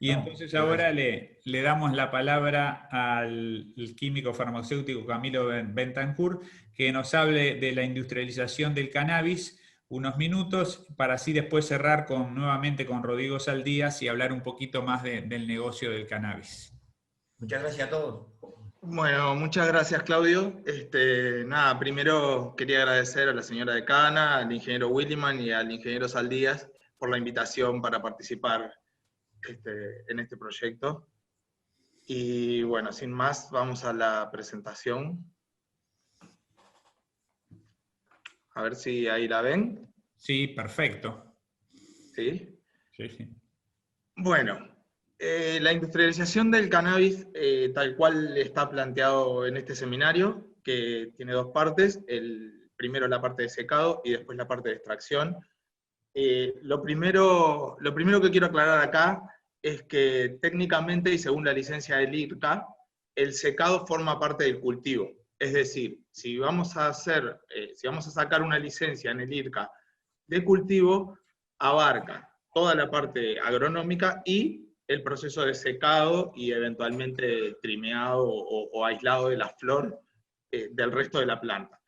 Y No, entonces ahora le damos la palabra al químico farmacéutico Camilo Bentancur, que nos hable de la industrialización del cannabis unos minutos, para así después cerrar nuevamente con Rodrigo Saldías y hablar un poquito más del negocio del cannabis. muchas gracias a todos. Bueno, muchas gracias, Claudio. Nada, primero quería agradecer a la señora decana, al ingeniero Williman y al ingeniero Saldías por la invitación para participar en este proyecto. Y bueno, sin más, vamos a la presentación. A ver si ahí la ven. Sí, perfecto. ¿Sí? Sí, sí. Bueno, la industrialización del cannabis, tal cual está planteado en este seminario, que tiene dos partes, primero la parte de secado y después la parte de extracción. Lo primero que quiero aclarar acá es que técnicamente y según la licencia del IRCA, el secado forma parte del cultivo. Es decir, si vamos a sacar una licencia en el IRCA de cultivo, abarca toda la parte agronómica y el proceso de secado y eventualmente trimeado o aislado de la flor del resto de la planta.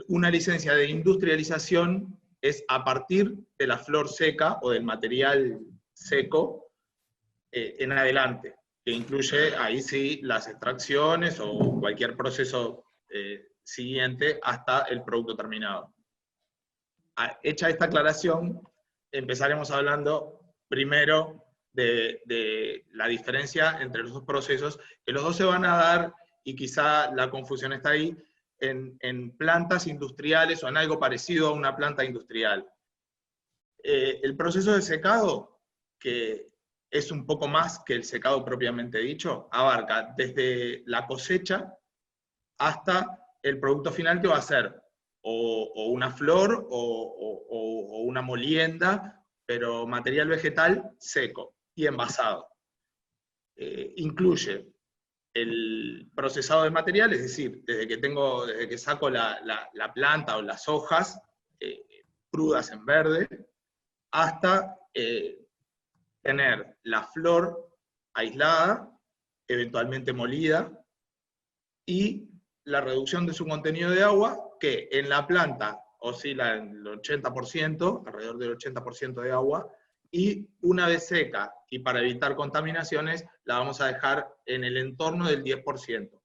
Una licencia de industrialización es a partir de la flor seca o del material seco en adelante, que incluye ahí sí las extracciones o cualquier proceso siguiente hasta el producto terminado. Hecha esta aclaración, empezaremos hablando primero de la diferencia entre los dos procesos, que los dos se van a dar, y quizá la confusión está ahí, en plantas industriales o en algo parecido a una planta industrial. El proceso de secado, que es un poco más que el secado propiamente dicho, abarca desde la cosecha hasta el producto final, que va a ser o una flor o una molienda, pero material vegetal seco y envasado. Incluye el procesado de material, es decir, desde que saco la planta o las hojas crudas en verde, hasta tener la flor aislada, eventualmente molida, y la reducción de su contenido de agua, que en la planta oscila en el 80%, alrededor del 80% de agua, y una vez seca, y para evitar contaminaciones, la vamos a dejar en el entorno del 10%.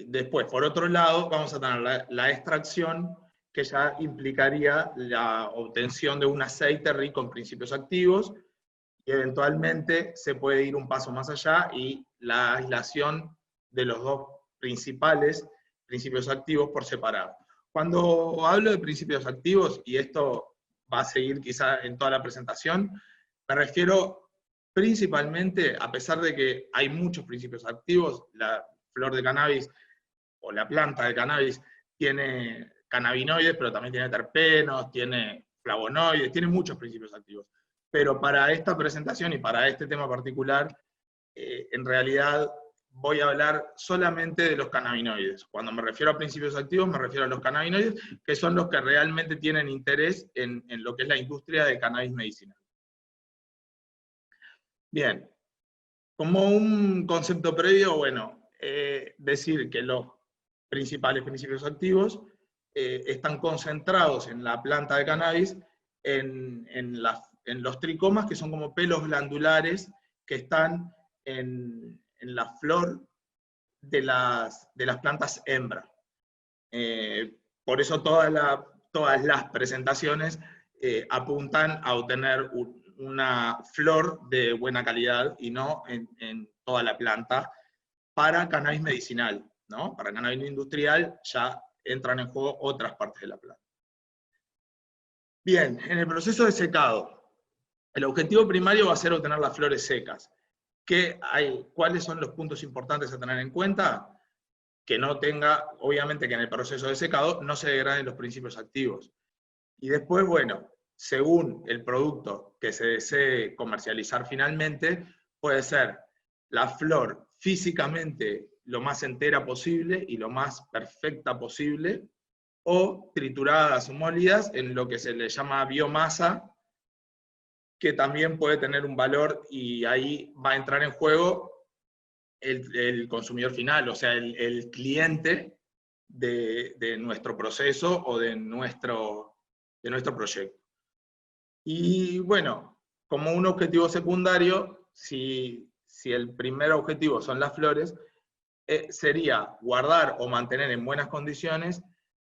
Después, por otro lado, vamos a tener la extracción, que ya implicaría la obtención de un aceite rico en principios activos, y eventualmente se puede ir un paso más allá y la aislación de los dos principales principios activos por separado. Cuando hablo de principios activos, y esto va a seguir quizá en toda la presentación, me refiero principalmente, a pesar de que hay muchos principios activos, la flor de cannabis o la planta de cannabis tiene cannabinoides, pero también tiene terpenos, tiene flavonoides, tiene muchos principios activos. Pero para esta presentación y para este tema particular, en realidad voy a hablar solamente de los cannabinoides. Cuando me refiero a principios activos, me refiero a los cannabinoides, que son los que realmente tienen interés en lo que es la industria del cannabis medicinal. Bien, como un concepto previo, bueno, decir que los principales principios activos están concentrados en la planta de cannabis, en los tricomas, que son como pelos glandulares que están en la flor de las plantas hembra. Por eso todas las presentaciones apuntan a obtener una flor de buena calidad y no en toda la planta para cannabis medicinal, ¿no? Para cannabis industrial ya entran en juego otras partes de la planta. Bien, en el proceso de secado, el objetivo primario va a ser obtener las flores secas. ¿Cuáles son los puntos importantes a tener en cuenta? Que no tenga, obviamente que en el proceso de secado no se degraden los principios activos. Y después, bueno, según el producto que se desee comercializar finalmente, puede ser la flor físicamente lo más entera posible y lo más perfecta posible, o trituradas o molidas en lo que se le llama biomasa, que también puede tener un valor, y ahí va a entrar en juego el consumidor final, o sea, el cliente de nuestro proceso o de nuestro proyecto. Y bueno, como un objetivo secundario, si el primer objetivo son las flores, sería guardar o mantener en buenas condiciones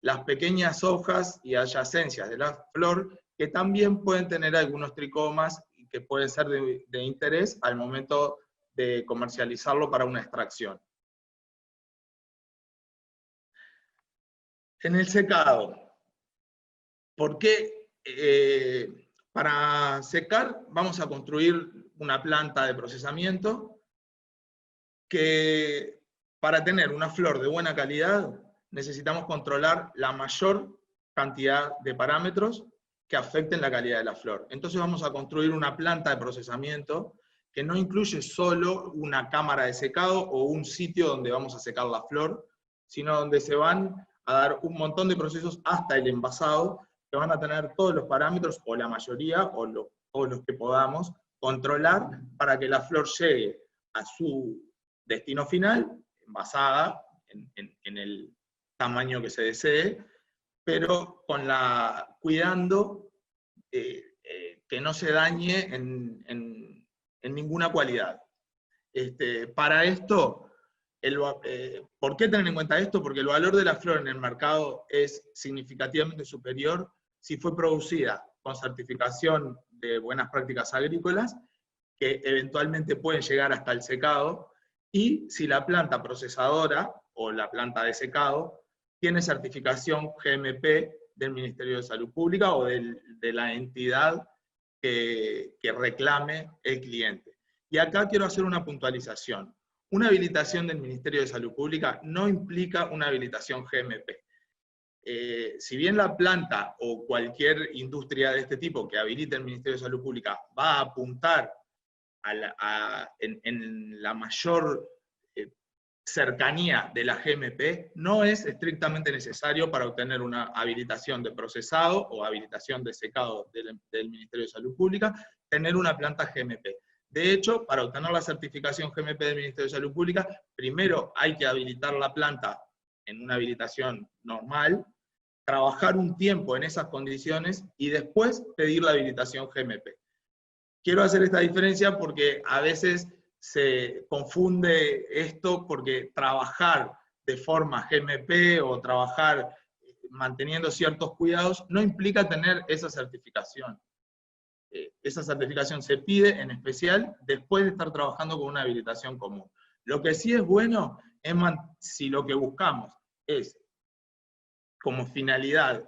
las pequeñas hojas y adyacencias de la flor, que también pueden tener algunos tricomas y que pueden ser de interés al momento de comercializarlo para una extracción. En el secado, ¿por qué? Para secar vamos a construir una planta de procesamiento que, para tener una flor de buena calidad, necesitamos controlar la mayor cantidad de parámetros que afecten la calidad de la flor. Entonces vamos a construir una planta de procesamiento que no incluye solo una cámara de secado o un sitio donde vamos a secar la flor, sino donde se van a dar un montón de procesos hasta el envasado, que van a tener todos los parámetros, o la mayoría, o los que podamos, controlar para que la flor llegue a su destino final, envasada, en el tamaño que se desee, pero cuidando que no se dañe en ninguna cualidad. Para esto, ¿por qué tener en cuenta esto? Porque el valor de la flor en el mercado es significativamente superior si fue producida con certificación de buenas prácticas agrícolas, que eventualmente pueden llegar hasta el secado, y si la planta procesadora o la planta de secado tiene certificación GMP del Ministerio de Salud Pública o de la entidad que reclame el cliente. Y acá quiero hacer una puntualización. Una habilitación del Ministerio de Salud Pública no implica una habilitación GMP. Si bien la planta o cualquier industria de este tipo que habilite el Ministerio de Salud Pública va a apuntar en la mayor cercanía de la GMP, no es estrictamente necesario para obtener una habilitación de procesado o habilitación de secado del Ministerio de Salud Pública, tener una planta GMP. De hecho, para obtener la certificación GMP del Ministerio de Salud Pública, primero hay que habilitar la planta en una habilitación normal, trabajar un tiempo en esas condiciones y después pedir la habilitación GMP. Quiero hacer esta diferencia porque a veces se confunde esto, porque trabajar de forma GMP o trabajar manteniendo ciertos cuidados no implica tener esa certificación. Esa certificación se pide en especial después de estar trabajando con una habilitación común. Lo que sí es bueno es, si lo que buscamos es como finalidad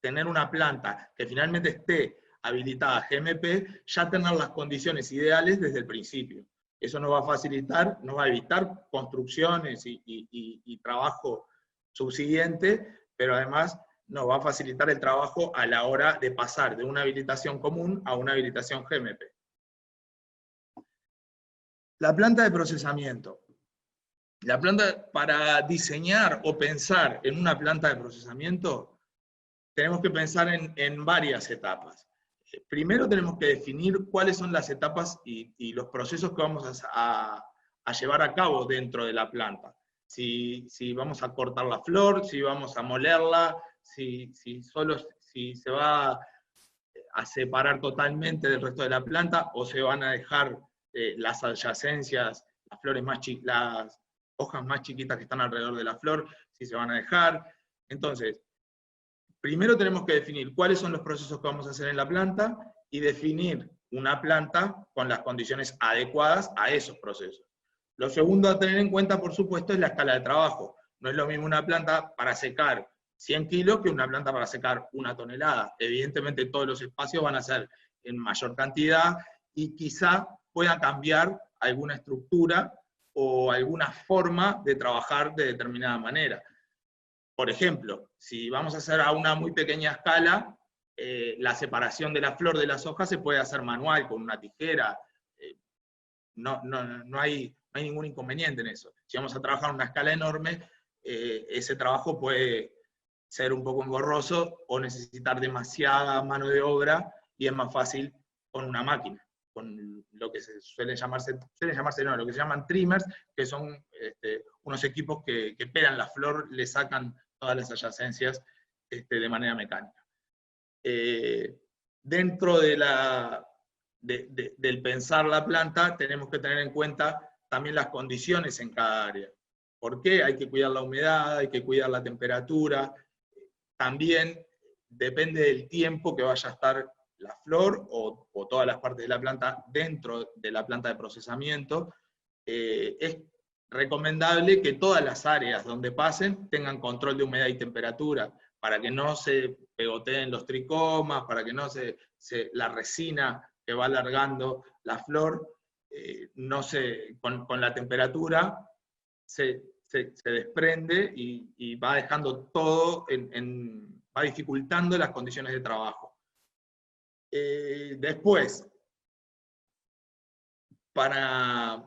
tener una planta que finalmente esté habilitada GMP, ya tener las condiciones ideales desde el principio. Eso nos va a facilitar, nos va a evitar construcciones y trabajo subsiguiente, pero además nos va a facilitar el trabajo a la hora de pasar de una habilitación común a una habilitación GMP. La planta de procesamiento. La planta, para diseñar o pensar en una planta de procesamiento, tenemos que pensar en varias etapas. Primero tenemos que definir cuáles son las etapas y los procesos que vamos a llevar a cabo dentro de la planta. Si vamos a cortar la flor, si vamos a molerla, si se va a separar totalmente del resto de la planta, o se van a dejar las adyacencias, las flores las hojas más chiquitas que están alrededor de la flor, si se van a dejar. Entonces, primero tenemos que definir cuáles son los procesos que vamos a hacer en la planta y definir una planta con las condiciones adecuadas a esos procesos. Lo segundo a tener en cuenta, por supuesto, es la escala de trabajo. No es lo mismo una planta para secar 100 kilos que una planta para secar 1 tonelada. Evidentemente todos los espacios van a ser en mayor cantidad y quizá pueda cambiar alguna estructura o alguna forma de trabajar de determinada manera. Por ejemplo, si vamos a hacer a una muy pequeña escala, la separación de la flor de las hojas se puede hacer manual, con una tijera. No hay ningún inconveniente en eso. Si vamos a trabajar a una escala enorme, ese trabajo puede ser un poco engorroso o necesitar demasiada mano de obra, y es más fácil con una máquina, con lo que lo que se llaman trimmers, que son unos equipos que pelan la flor, le sacan todas las adyacencias de manera mecánica. Dentro del pensar la planta, tenemos que tener en cuenta también las condiciones en cada área. ¿Por qué? Hay que cuidar la humedad, hay que cuidar la temperatura. También depende del tiempo que vaya a estar la flor o todas las partes de la planta dentro de la planta de procesamiento. Es recomendable que todas las áreas donde pasen tengan control de humedad y temperatura, para que no se pegoteen los tricomas, para que no la resina que va alargando la flor, con la temperatura se desprende y va dejando todo, va dificultando las condiciones de trabajo. Después, para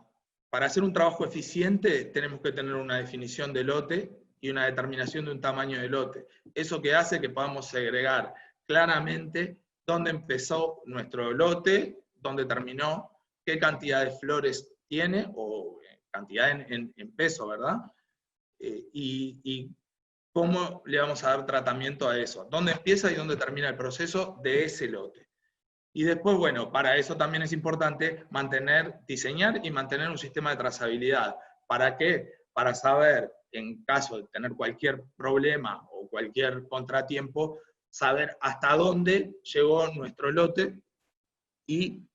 hacer un trabajo eficiente, tenemos que tener una definición de lote y una determinación de un tamaño de lote. Eso que hace que podamos segregar claramente dónde empezó nuestro lote, dónde terminó, qué cantidad de flores tiene, o cantidad en peso, ¿verdad? Y cómo le vamos a dar tratamiento a eso, dónde empieza y dónde termina el proceso de ese lote. Y después, bueno, para eso también es importante diseñar y mantener un sistema de trazabilidad. ¿Para qué? Para saber, en caso de tener cualquier problema o cualquier contratiempo, saber hasta dónde llegó nuestro lote y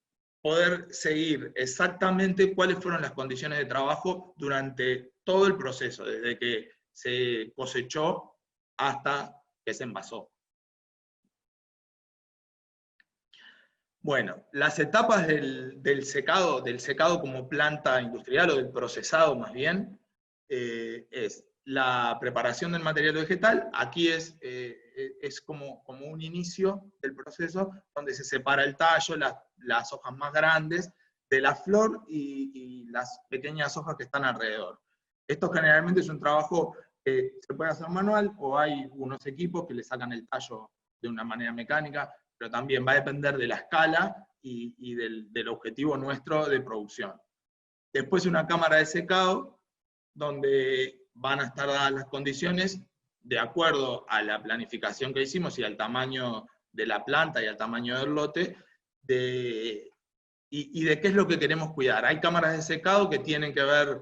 poder seguir exactamente cuáles fueron las condiciones de trabajo durante todo el proceso, desde que se cosechó hasta que se envasó. Bueno, las etapas del secado como planta industrial, o del procesado más bien, es la preparación del material vegetal. Aquí es como un inicio del proceso, donde se separa el tallo, las hojas más grandes de la flor y las pequeñas hojas que están alrededor. Esto generalmente es un trabajo que se puede hacer manual, o hay unos equipos que le sacan el tallo de una manera mecánica, pero también va a depender de la escala y del objetivo nuestro de producción. Después una cámara de secado, donde van a estar dadas las condiciones de acuerdo a la planificación que hicimos y al tamaño de la planta y al tamaño del lote, y de qué es lo que queremos cuidar. Hay cámaras de secado que tienen que ver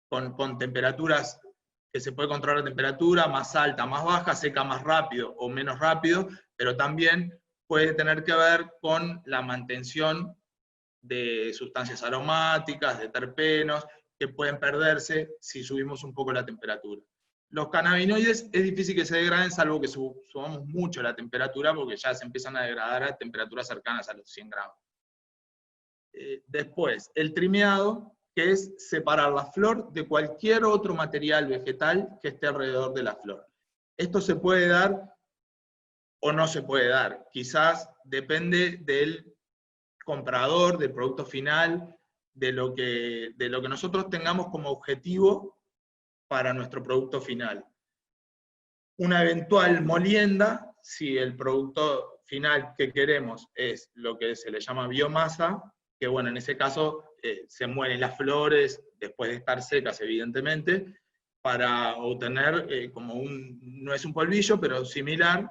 con temperaturas, que se puede controlar la temperatura, más alta, más baja, seca más rápido o menos rápido, pero también puede tener que ver con la mantención de sustancias aromáticas, de terpenos, que pueden perderse si subimos un poco la temperatura. Los cannabinoides es difícil que se degraden, salvo que subamos mucho la temperatura, porque ya se empiezan a degradar a temperaturas cercanas a los 100 grados. Después, el trimeado, que es separar la flor de cualquier otro material vegetal que esté alrededor de la flor. Esto se puede dar o no se puede dar. Quizás depende del comprador, del producto final, de lo que nosotros tengamos como objetivo para nuestro producto final. Una eventual molienda, si el producto final que queremos es lo que se le llama biomasa, que bueno, en ese caso se muelen las flores, después de estar secas evidentemente, para obtener no es un polvillo, pero similar,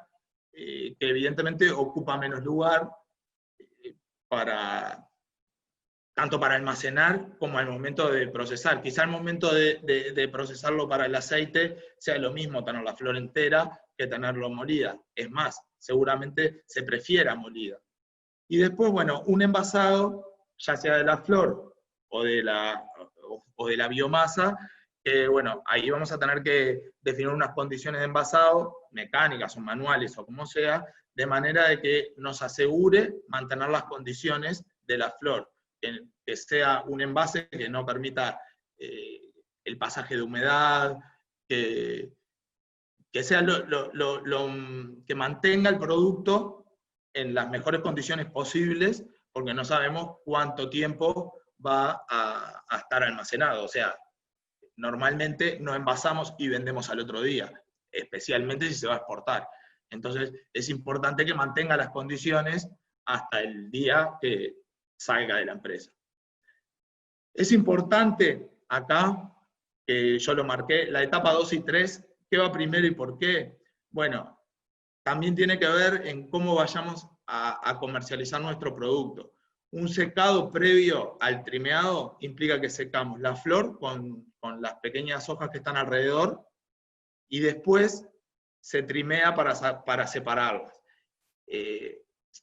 que evidentemente ocupa menos lugar, tanto para almacenar como al momento de procesar. Quizá al momento de procesarlo para el aceite sea lo mismo tener la flor entera que tenerlo molida. Es más, seguramente se prefiera molida. Y después, bueno, un envasado, ya sea de la flor o de la biomasa, que bueno, ahí vamos a tener que definir unas condiciones de envasado, mecánicas o manuales o como sea, de manera de que nos asegure mantener las condiciones de la flor, que sea un envase que no permita el pasaje de humedad, que sea que mantenga el producto en las mejores condiciones posibles, porque no sabemos cuánto tiempo va a estar almacenado. O sea, normalmente no envasamos y vendemos al otro día, especialmente si se va a exportar. Entonces es importante que mantenga las condiciones hasta el día que salga de la empresa. Es importante acá, que yo lo marqué, la etapa 2 y 3, ¿qué va primero y por qué? Bueno, también tiene que ver en cómo vayamos a comercializar nuestro producto. Un secado previo al trimeado implica que secamos la flor con las pequeñas hojas que están alrededor y después se trimea para separarlas.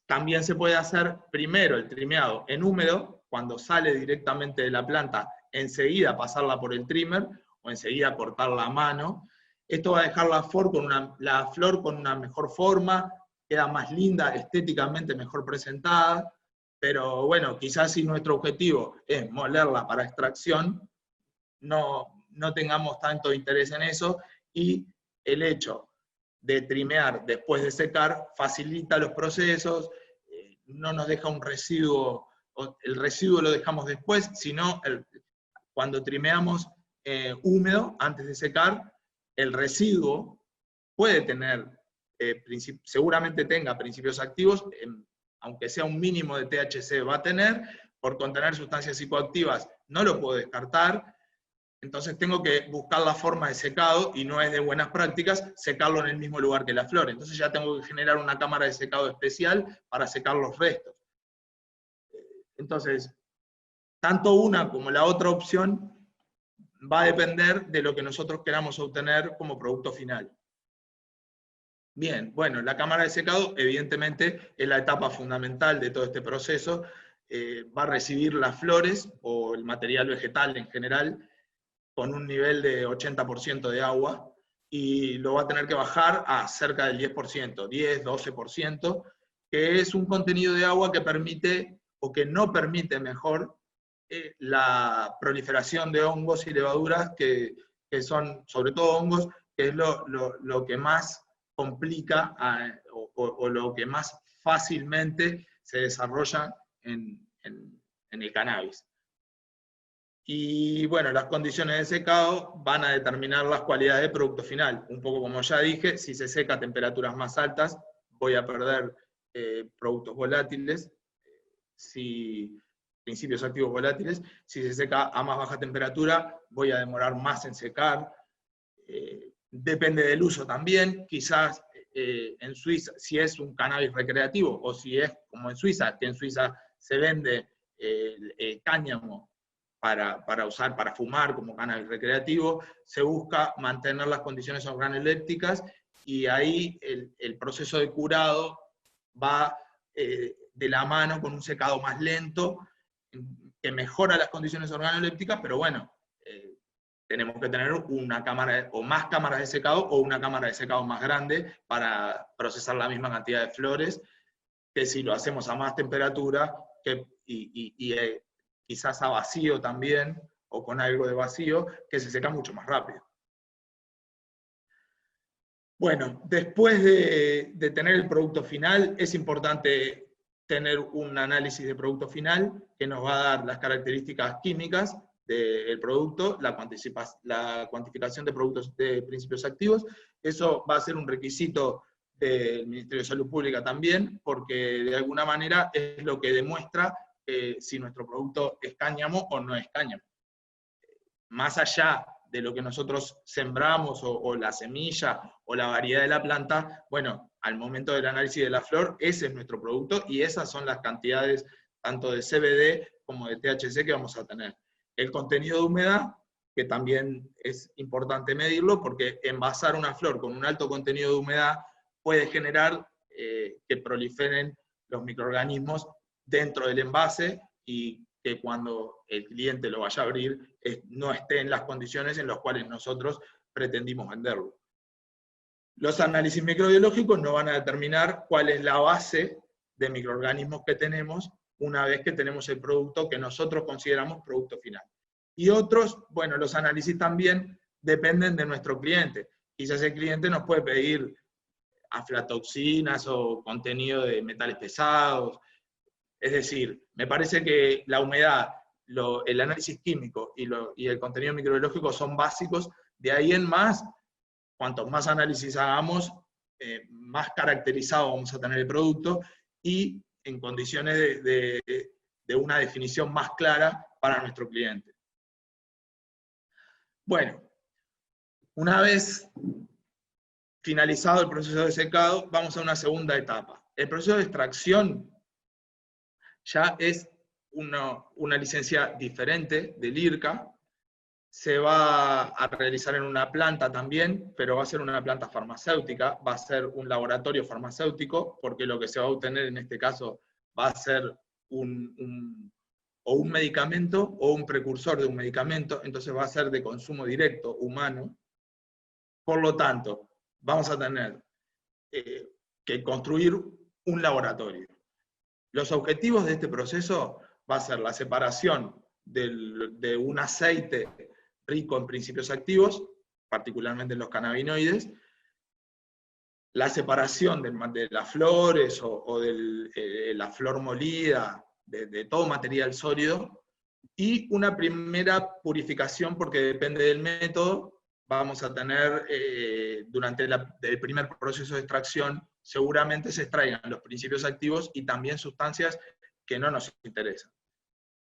También se puede hacer primero el trimeado en húmedo, cuando sale directamente de la planta, enseguida pasarla por el trimmer o enseguida cortarla a mano. Esto va a dejar la flor con una mejor forma, queda más linda, estéticamente mejor presentada, pero bueno, quizás si nuestro objetivo es molerla para extracción, no tengamos tanto interés en eso, y el hecho de trimear después de secar facilita los procesos, no nos deja un residuo, el residuo lo dejamos después, sino cuando trimeamos húmedo, antes de secar, el residuo puede tener, seguramente tenga principios activos, aunque sea un mínimo de THC va a tener, por contener sustancias psicoactivas no lo puedo descartar, entonces tengo que buscar la forma de secado, y no es de buenas prácticas secarlo en el mismo lugar que la flor, entonces ya tengo que generar una cámara de secado especial para secar los restos. Entonces, tanto una como la otra opción va a depender de lo que nosotros queramos obtener como producto final. Bien, bueno, la cámara de secado evidentemente es la etapa fundamental de todo este proceso, va a recibir las flores o el material vegetal en general con un nivel de 80% de agua, y lo va a tener que bajar a cerca del 10%, 10, 12%, que es un contenido de agua que permite, o que no permite mejor, la proliferación de hongos y levaduras, que son, sobre todo hongos, que es lo que más complica o lo que más fácilmente se desarrolla en el cannabis. Y bueno, las condiciones de secado van a determinar las cualidades del producto final. Un poco como ya dije, si se seca a temperaturas más altas, voy a perder productos volátiles, principios activos volátiles. Si se seca a más baja temperatura, voy a demorar más en secar. Depende del uso también. Quizás en Suiza, si es un cannabis recreativo, o si es como en Suiza, que en Suiza se vende el cáñamo para usar, para fumar como cannabis recreativo, se busca mantener las condiciones organolépticas, y ahí el proceso de curado va de la mano con un secado más lento, que mejora las condiciones organolépticas, pero bueno, tenemos que tener una cámara o más cámaras de secado, o una cámara de secado más grande para procesar la misma cantidad de flores, que si lo hacemos a más temperatura, quizás a vacío también, o con algo de vacío, que se seca mucho más rápido. Bueno, después de tener el producto final, es importante tener un análisis de producto final, que nos va a dar las características químicas del producto, la cuantificación de productos de principios activos. Eso va a ser un requisito del Ministerio de Salud Pública también, porque de alguna manera es lo que demuestra si nuestro producto es cáñamo o no es cáñamo. Más allá de lo que nosotros sembramos, o la semilla, o la variedad de la planta, bueno, al momento del análisis de la flor, ese es nuestro producto, y esas son las cantidades tanto de CBD como de THC que vamos a tener. El contenido de humedad, que también es importante medirlo, porque envasar una flor con un alto contenido de humedad puede generar que proliferen los microorganismos dentro del envase, y que cuando el cliente lo vaya a abrir no esté en las condiciones en las cuales nosotros pretendimos venderlo. Los análisis microbiológicos nos van a determinar cuál es la base de microorganismos que tenemos una vez que tenemos el producto que nosotros consideramos producto final. Y otros, bueno, los análisis también dependen de nuestro cliente. Quizás el cliente nos puede pedir aflatoxinas o contenido de metales pesados. Es decir, me parece que la humedad, el análisis químico y el contenido microbiológico son básicos. De ahí en más, cuantos más análisis hagamos, más caracterizado vamos a tener el producto, y en condiciones de una definición más clara para nuestro cliente. Bueno, una vez finalizado el proceso de secado, vamos a una segunda etapa. El proceso de extracción ya es una licencia diferente del IRCA, se va a realizar en una planta también, pero va a ser una planta farmacéutica, va a ser un laboratorio farmacéutico, porque lo que se va a obtener en este caso va a ser un medicamento o un precursor de un medicamento, entonces va a ser de consumo directo, humano. Por lo tanto, vamos a tener que construir un laboratorio. Los objetivos de este proceso va a ser la separación de un aceite rico en principios activos, particularmente en los cannabinoides, la separación de las flores o de la flor molida, de todo material sólido, y una primera purificación, porque depende del método, vamos a tener, durante el primer proceso de extracción, seguramente se extraigan los principios activos y también sustancias que no nos interesan.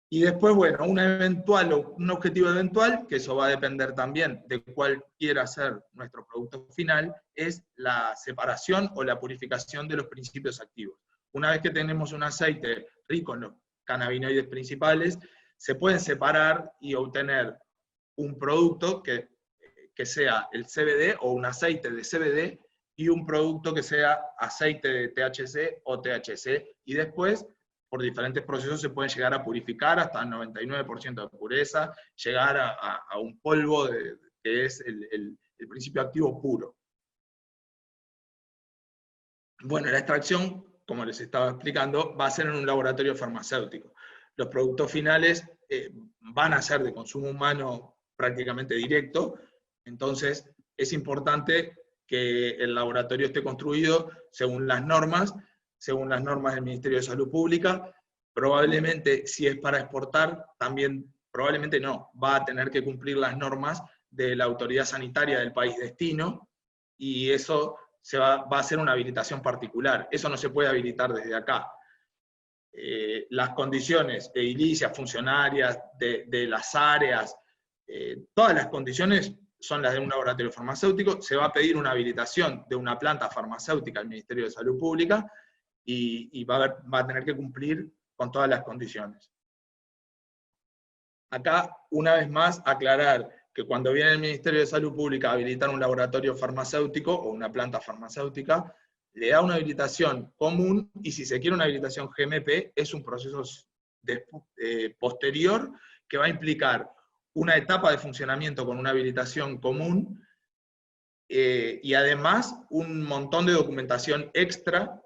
Y después, bueno, un objetivo eventual, que eso va a depender también de cuál quiera ser nuestro producto final, es la separación o la purificación de los principios activos. Una vez que tenemos un aceite rico en los cannabinoides principales, se pueden separar y obtener un producto que sea el CBD o un aceite de CBD y un producto que sea aceite de THC o THC, y después por diferentes procesos se pueden llegar a purificar hasta el 99% de pureza, llegar a un polvo que es el principio activo puro. Bueno, la extracción, como les estaba explicando, va a ser en un laboratorio farmacéutico. Los productos finales van a ser de consumo humano prácticamente directo, entonces es importante que el laboratorio esté construido según las normas del Ministerio de Salud Pública. Probablemente, si es para exportar, también, probablemente no, va a tener que cumplir las normas de la autoridad sanitaria del país destino, y eso va a ser una habilitación particular. Eso no se puede habilitar desde acá. Las condiciones edilicias, funcionarias, de las áreas, todas las condiciones son las de un laboratorio farmacéutico. Se va a pedir una habilitación de una planta farmacéutica al Ministerio de Salud Pública, y va a tener que cumplir con todas las condiciones. Acá, una vez más, aclarar que cuando viene el Ministerio de Salud Pública a habilitar un laboratorio farmacéutico o una planta farmacéutica, le da una habilitación común, y si se quiere una habilitación GMP, es un proceso posterior que va a implicar una etapa de funcionamiento con una habilitación común, y además un montón de documentación extra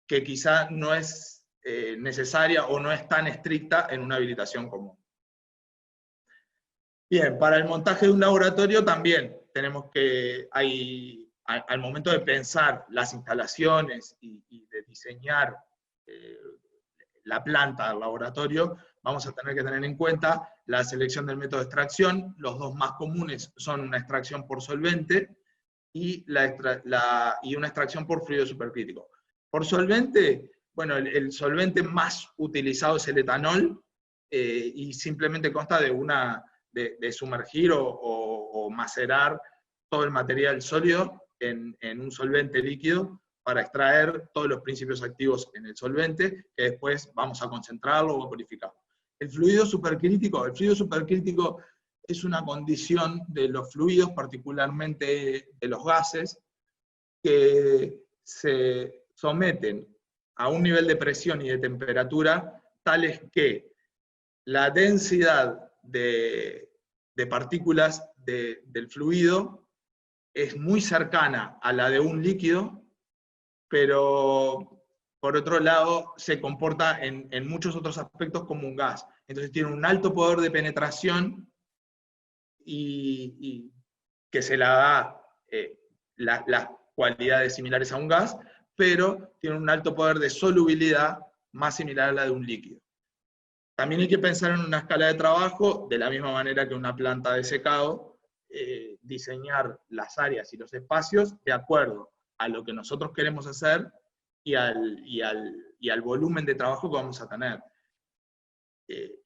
que quizá no es necesaria o no es tan estricta en una habilitación común. Bien, para el montaje de un laboratorio también tenemos que, al momento de pensar las instalaciones y de diseñar la planta del laboratorio, vamos a tener que tener en cuenta la selección del método de extracción. Los dos más comunes son una extracción por solvente y una extracción por fluido supercrítico. Por solvente, bueno, el solvente más utilizado es el etanol, y simplemente consta de sumergir o macerar todo el material sólido en un solvente líquido para extraer todos los principios activos en el solvente, que después vamos a concentrarlo o a purificarlo. El fluido supercrítico es una condición de los fluidos, particularmente de los gases, que se someten a un nivel de presión y de temperatura tales que la densidad de partículas del fluido es muy cercana a la de un líquido, pero por otro lado se comporta en muchos otros aspectos como un gas. Entonces tiene un alto poder de penetración, y que se la da las cualidades similares a un gas, pero tiene un alto poder de solubilidad más similar a la de un líquido. También hay que pensar en una escala de trabajo, de la misma manera que una planta de secado, diseñar las áreas y los espacios de acuerdo a lo que nosotros queremos hacer y y al volumen de trabajo que vamos a tener.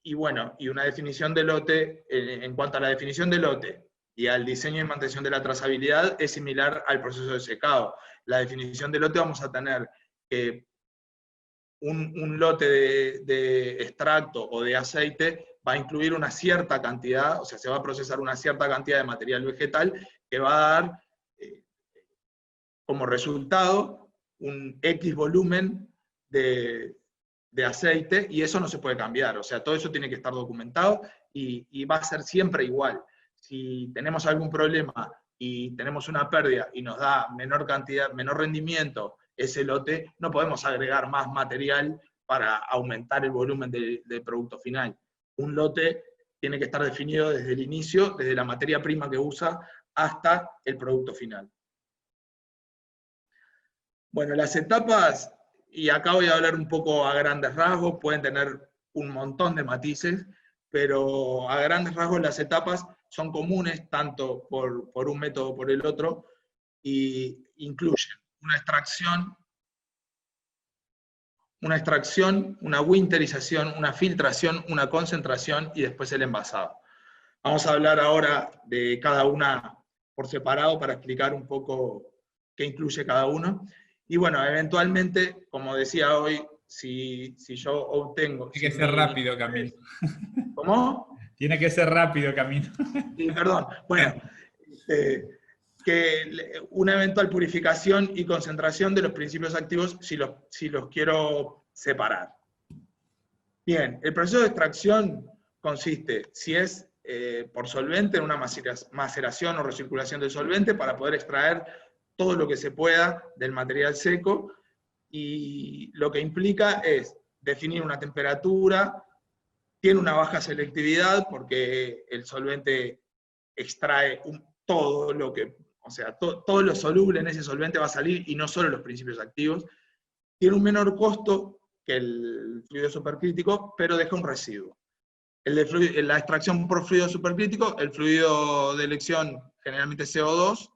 Y bueno, y una definición de lote, en cuanto a la definición de lote y al diseño y mantención de la trazabilidad, es similar al proceso de secado. La definición de lote vamos a tener que un lote de extracto o de aceite va a incluir una cierta cantidad, o sea, se va a procesar una cierta cantidad de material vegetal que va a dar como resultado un X volumen de aceite, y eso no se puede cambiar, o sea, todo eso tiene que estar documentado y va a ser siempre igual. Si tenemos algún problema y tenemos una pérdida y nos da menor cantidad, menor rendimiento ese lote, no podemos agregar más material para aumentar el volumen del producto final. Un lote tiene que estar definido desde el inicio, desde la materia prima que usa hasta el producto final. Bueno, las etapas, y acá voy a hablar un poco a grandes rasgos, pueden tener un montón de matices, pero a grandes rasgos las etapas son comunes tanto por un método o por el otro, y incluyen una extracción, una winterización, una filtración, una concentración y después el envasado. Vamos a hablar ahora de cada una por separado para explicar un poco qué incluye cada uno. Y bueno, eventualmente, como decía hoy, si yo obtengo... Tiene que ser rápido, Camilo. ¿Cómo? Tiene que ser rápido, Camilo. Sí, perdón. Bueno, que una eventual purificación y concentración de los principios activos si los quiero separar. Bien, el proceso de extracción consiste, si es por solvente, en una maceración o recirculación del solvente para poder extraer todo lo que se pueda del material seco, y lo que implica es definir una temperatura, tiene una baja selectividad porque el solvente extrae todo lo que, o sea, todo lo soluble en ese solvente va a salir y no solo los principios activos. Tiene un menor costo que el fluido supercrítico, pero deja un residuo. La extracción por fluido supercrítico, el fluido de elección generalmente CO2,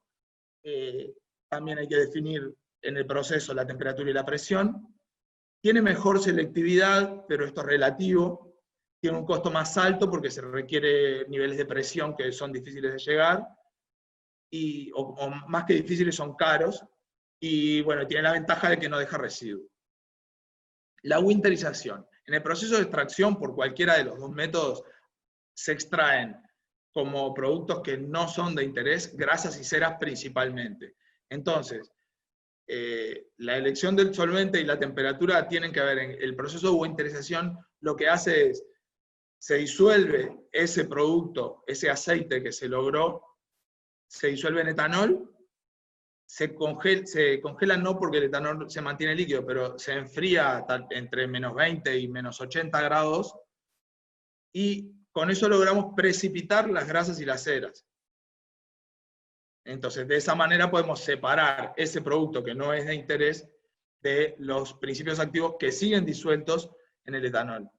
también hay que definir en el proceso la temperatura y la presión. Tiene mejor selectividad, pero esto es relativo. Tiene un costo más alto porque se requiere niveles de presión que son difíciles de llegar, o más que difíciles, son caros, y bueno, tiene la ventaja de que no deja residuo. La winterización. En el proceso de extracción, por cualquiera de los dos métodos, se extraen como productos que no son de interés grasas y ceras principalmente. Entonces, la elección del solvente y la temperatura tienen que ver en el proceso de winterización. Lo que hace es, se disuelve ese producto, ese aceite que se logró, se disuelve en etanol, se congela no porque el etanol se mantiene líquido, pero se enfría entre menos 20 y menos 80 grados, y con eso logramos precipitar las grasas y las ceras. Entonces, de esa manera podemos separar ese producto que no es de interés de los principios activos que siguen disueltos en el etanol.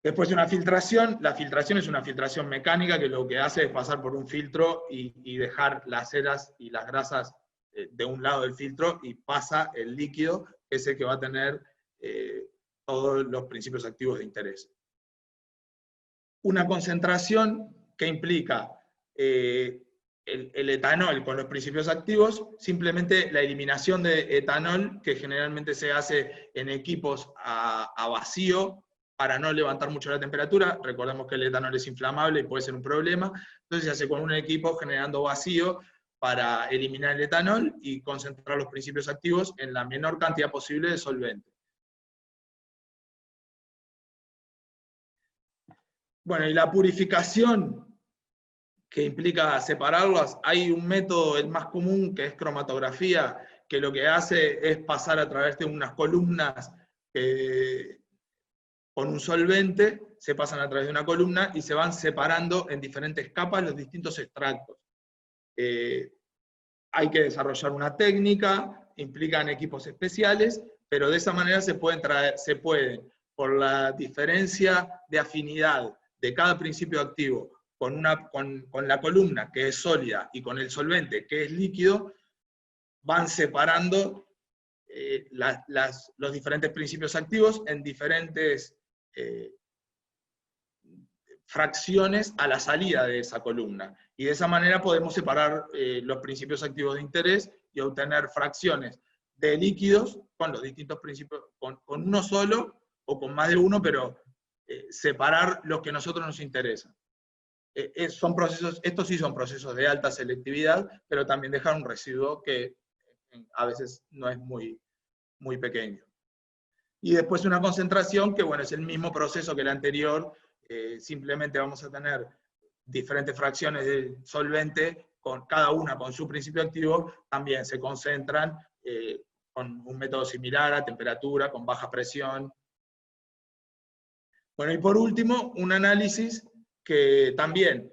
Después de una filtración, la filtración es una filtración mecánica que lo que hace es pasar por un filtro y dejar las ceras y las grasas de un lado del filtro, y pasa el líquido, que es el que va a tener todos los principios activos de interés. Una concentración que implica el etanol con los principios activos, simplemente la eliminación de etanol, que generalmente se hace en equipos a vacío, para no levantar mucho la temperatura. Recordemos que el etanol es inflamable y puede ser un problema, entonces se hace con un equipo generando vacío para eliminar el etanol y concentrar los principios activos en la menor cantidad posible de solvente. Bueno, y la purificación, que implica separarlas, hay un método, el más común, que es cromatografía, que lo que hace es pasar a través de unas columnas con un solvente, se pasan a través de una columna y se van separando en diferentes capas los distintos extractos. Hay que desarrollar una técnica, implican equipos especiales, pero de esa manera se pueden, por la diferencia de afinidad de cada principio activo, con la columna, que es sólida, y con el solvente, que es líquido, van separando los diferentes principios activos en diferentes fracciones a la salida de esa columna. Y de esa manera podemos separar los principios activos de interés y obtener fracciones de líquidos con los distintos principios, con uno solo o con más de uno, pero separar los que a nosotros nos interesan. Son procesos, estos sí son procesos de alta selectividad, pero también dejan un residuo que a veces no es muy pequeño. Y después una concentración que, bueno, es el mismo proceso que el anterior, simplemente vamos a tener diferentes fracciones del solvente, con cada una con su principio activo, también se concentran con un método similar a temperatura, con baja presión. Bueno, y por último, un análisis que también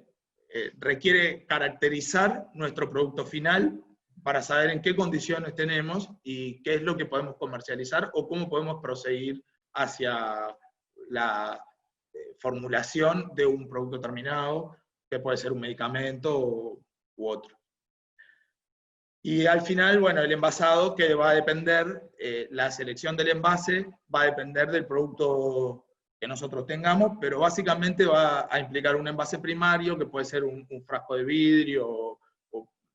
requiere caracterizar nuestro producto final para saber en qué condiciones tenemos y qué es lo que podemos comercializar o cómo podemos proseguir hacia la formulación de un producto terminado, que puede ser un medicamento u otro. Y al final, bueno, el envasado, que va a depender, la selección del envase va a depender del producto que nosotros tengamos, pero básicamente va a implicar un envase primario, que puede ser un frasco de vidrio, o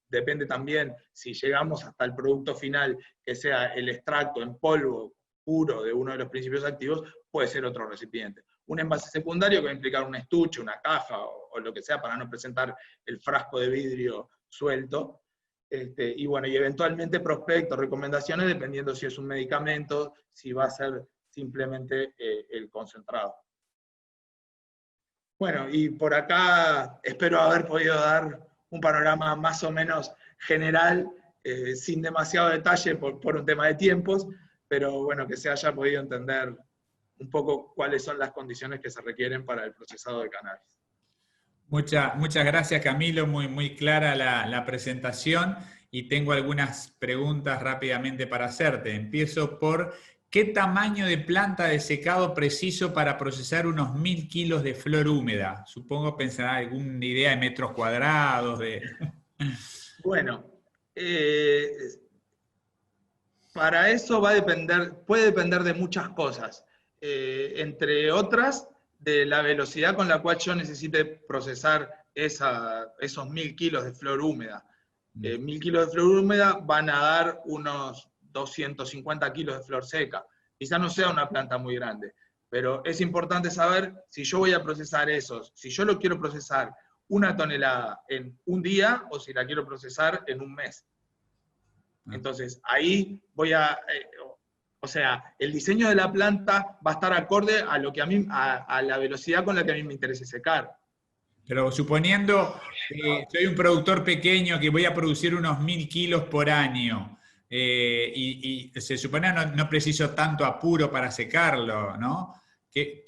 depende también, si llegamos hasta el producto final, que sea el extracto en polvo puro de uno de los principios activos, puede ser otro recipiente. Un envase secundario que va a implicar un estuche, una caja, o lo que sea, para no presentar el frasco de vidrio suelto. Y bueno, y eventualmente prospectos, recomendaciones, dependiendo si es un medicamento, si va a ser simplemente el concentrado. Bueno, y por acá espero haber podido dar un panorama más o menos general, sin demasiado detalle por un tema de tiempos, pero bueno, que se haya podido entender un poco cuáles son las condiciones que se requieren para el procesado de cannabis. Muchas gracias, Camilo, muy clara la presentación, y tengo algunas preguntas rápidamente para hacerte. Empiezo por: ¿qué tamaño de planta de secado preciso para procesar unos 1000 kilos de flor húmeda? Supongo pensará alguna idea de metros cuadrados. Bueno, para eso va a depender, puede depender de muchas cosas, entre otras, de la velocidad con la cual yo necesite procesar esos 1000 kilos de flor húmeda. 1000 kilos de flor húmeda van a dar unos 250 kilos de flor seca. Quizá no sea una planta muy grande, pero es importante saber si yo voy a procesar esos, si yo lo quiero procesar 1 tonelada en un día o si la quiero procesar en un mes. Entonces, ahí voy o sea, el diseño de la planta va a estar acorde a lo que a la velocidad con la que a mí me interese secar. Pero suponiendo que soy un productor pequeño que voy a producir unos 1000 kilos por año, y se supone no preciso tanto apuro para secarlo, ¿no? Sí,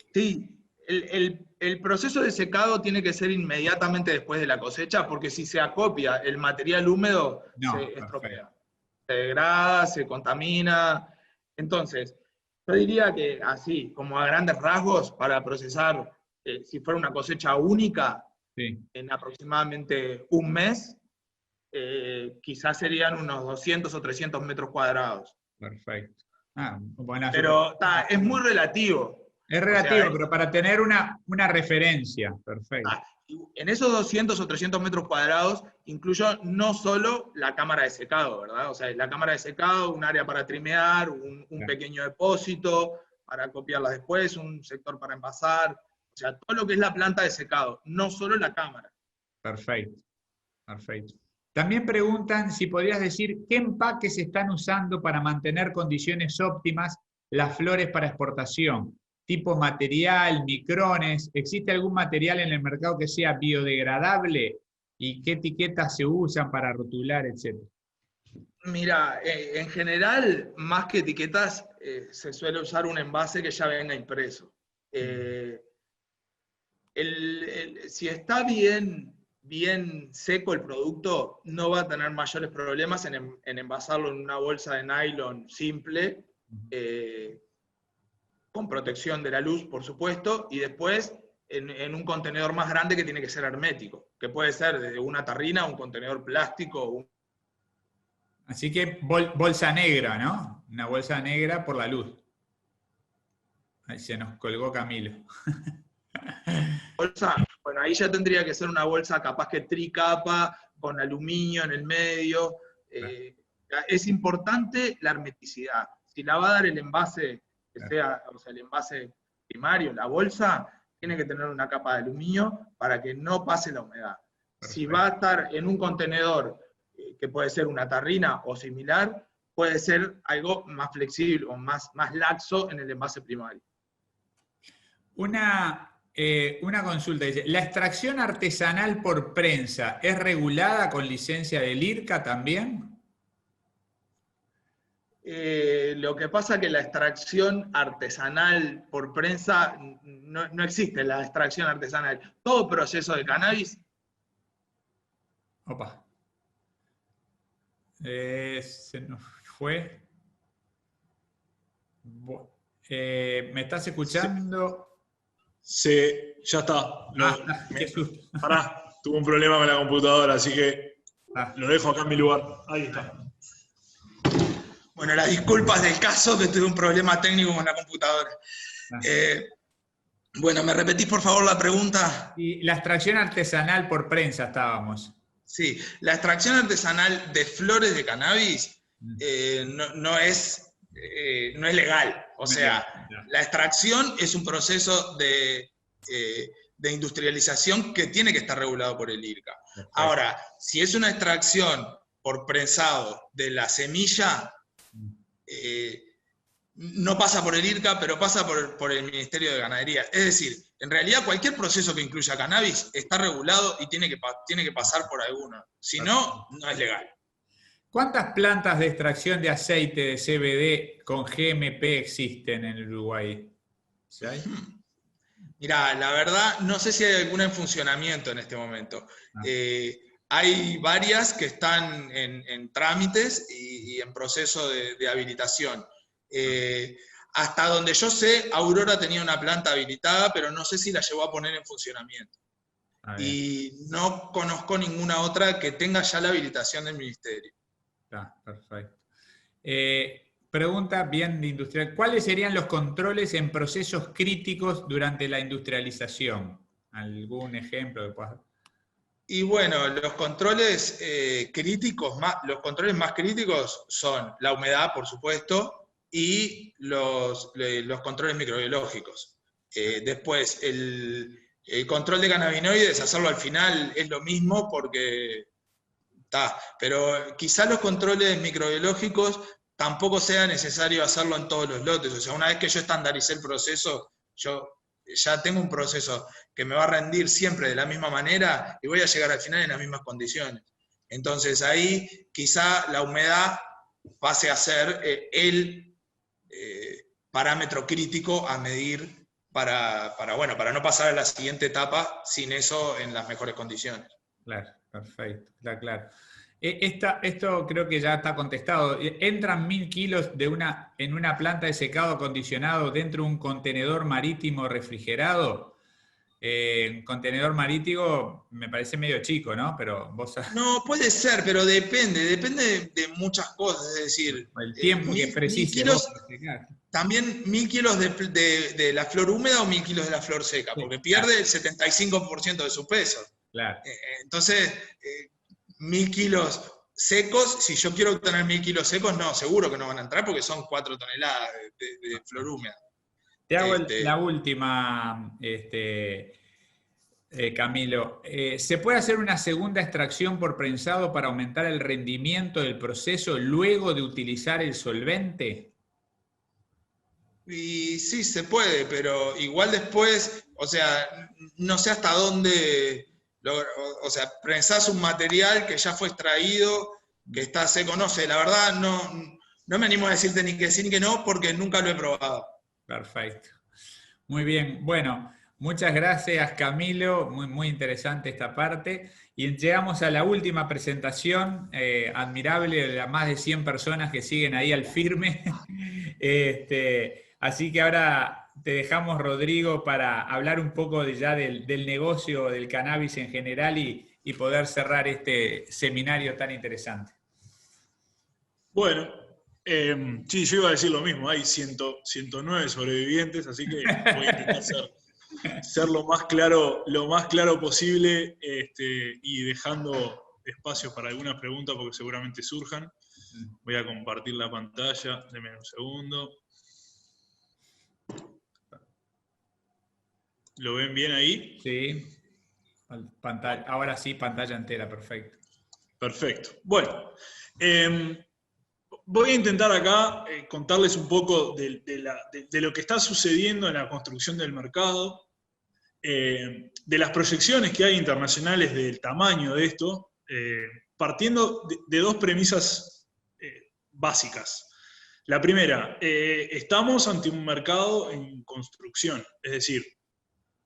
el proceso de secado tiene que ser inmediatamente después de la cosecha, porque si se acopia el material húmedo, se estropea. Se degrada, se contamina. Entonces, yo diría que así, como a grandes rasgos, para procesar, si fuera una cosecha única, sí, en aproximadamente un mes, quizás serían unos 200 o 300 metros cuadrados. Perfecto. Pero es muy relativo. Es relativo, o sea, pero para tener una referencia. Perfecto. En esos 200 o 300 metros cuadrados incluyo no solo la cámara de secado, ¿verdad? O sea, la cámara de secado, un área para trimear, un pequeño depósito para copiarla después, un sector para envasar, o sea, todo lo que es la planta de secado, no solo la cámara. Perfecto, perfecto. También preguntan si podrías decir qué empaques se están usando para mantener condiciones óptimas las flores para exportación. Tipo material, micrones, ¿existe algún material en el mercado que sea biodegradable? ¿Y qué etiquetas se usan para rotular, etcétera? Mira, en general, más que etiquetas, se suele usar un envase que ya venga impreso. Si está bien seco el producto, no va a tener mayores problemas en envasarlo en una bolsa de nylon simple, con protección de la luz, por supuesto, y después en un contenedor más grande que tiene que ser hermético, que puede ser desde una tarrina, un contenedor plástico. Así que bolsa negra, ¿no? Una bolsa negra por la luz. Ahí se nos colgó Camilo. Bolsa, bueno, ahí ya tendría que ser una bolsa capaz que tricapa, con aluminio en el medio. Es importante la hermeticidad. Si la va a dar el envase, que sea, o sea, el envase primario, la bolsa, tiene que tener una capa de aluminio para que no pase la humedad. Perfecto. Si va a estar en un contenedor, que puede ser una tarrina o similar, puede ser algo más flexible o más laxo en el envase primario. Una consulta, dice, ¿la extracción artesanal por prensa es regulada con licencia del IRCA también? Lo que pasa es que la extracción artesanal por prensa, no existe la extracción artesanal. Todo proceso de cannabis... Opa. Se nos fue. ¿Me estás escuchando? Sí, ya está. Qué susto. Pará, tuve un problema con la computadora, así que lo dejo acá en mi lugar. Ahí está. Bueno, las disculpas del caso, que tuve un problema técnico con la computadora. Bueno, ¿me repetís por favor la pregunta? Y la extracción artesanal por prensa estábamos. Sí, la extracción artesanal de flores de cannabis no es legal. O sea, la extracción es un proceso de industrialización que tiene que estar regulado por el IRCA. Perfecto. Ahora, si es una extracción por prensado de la semilla, no pasa por el IRCA, pero pasa por el Ministerio de Ganadería. Es decir, en realidad cualquier proceso que incluya cannabis está regulado y tiene que pasar por alguno. Si no, no es legal. ¿Cuántas plantas de extracción de aceite de CBD con GMP existen en Uruguay? ¿Sí hay? Mirá, la verdad, no sé si hay alguna en funcionamiento en este momento. Hay varias que están en trámites y en proceso de habilitación. Hasta donde yo sé, Aurora tenía una planta habilitada, pero no sé si la llevó a poner en funcionamiento. Y no conozco ninguna otra que tenga ya la habilitación del ministerio. Perfecto. Pregunta bien de industrial. ¿Cuáles serían los controles en procesos críticos durante la industrialización? ¿Algún ejemplo que puedas dar? Y bueno, los controles críticos, los controles más críticos son la humedad, por supuesto, y los controles microbiológicos. Después, el control de cannabinoides, hacerlo al final es lo mismo porque pero quizá los controles microbiológicos tampoco sea necesario hacerlo en todos los lotes. O sea, una vez que yo estandaricé el proceso, yo ya tengo un proceso que me va a rendir siempre de la misma manera y voy a llegar al final en las mismas condiciones. Entonces ahí quizá la humedad pase a ser el parámetro crítico a medir para no pasar a la siguiente etapa sin eso en las mejores condiciones. Claro, perfecto, claro. Esto creo que ya está contestado. ¿Entran 1000 kilos en una planta de secado acondicionado dentro de un contenedor marítimo refrigerado? Contenedor marítimo me parece medio chico, ¿no? Pero vos... No, puede ser, pero depende de muchas cosas. Es decir, el tiempo que precise. También 1000 kilos de la flor húmeda o 1000 kilos de la flor seca, porque pierde el 75% de su peso. Claro. Entonces, 1000 kilos secos, si yo quiero obtener 1000 kilos secos, no, seguro que no van a entrar porque son 4 toneladas de flor húmeda. Te hago la última, Camilo. ¿Se puede hacer una segunda extracción por prensado para aumentar el rendimiento del proceso luego de utilizar el solvente? Y sí, se puede, pero igual después, o sea, no sé hasta dónde... O sea, prensás un material que ya fue extraído, que está seco, no sé, la verdad no me animo a decirte ni que sí ni que no, porque nunca lo he probado. Perfecto. Muy bien, bueno, muchas gracias Camilo, muy interesante esta parte. Y llegamos a la última presentación, admirable, de las más de 100 personas que siguen ahí al firme. Así que ahora... te dejamos, Rodrigo, para hablar un poco ya del negocio del cannabis en general y poder cerrar este seminario tan interesante. Bueno, sí, yo iba a decir lo mismo, hay 109 sobrevivientes, así que voy a intentar ser lo más claro posible, y dejando espacio para algunas preguntas porque seguramente surjan. Voy a compartir la pantalla, denme un segundo. ¿Lo ven bien ahí? Sí. Ahora sí, pantalla entera, perfecto. Perfecto. Bueno, voy a intentar acá contarles un poco de lo que está sucediendo en la construcción del mercado, de las proyecciones que hay internacionales del tamaño de esto, partiendo de dos premisas básicas. La primera, estamos ante un mercado en construcción, es decir,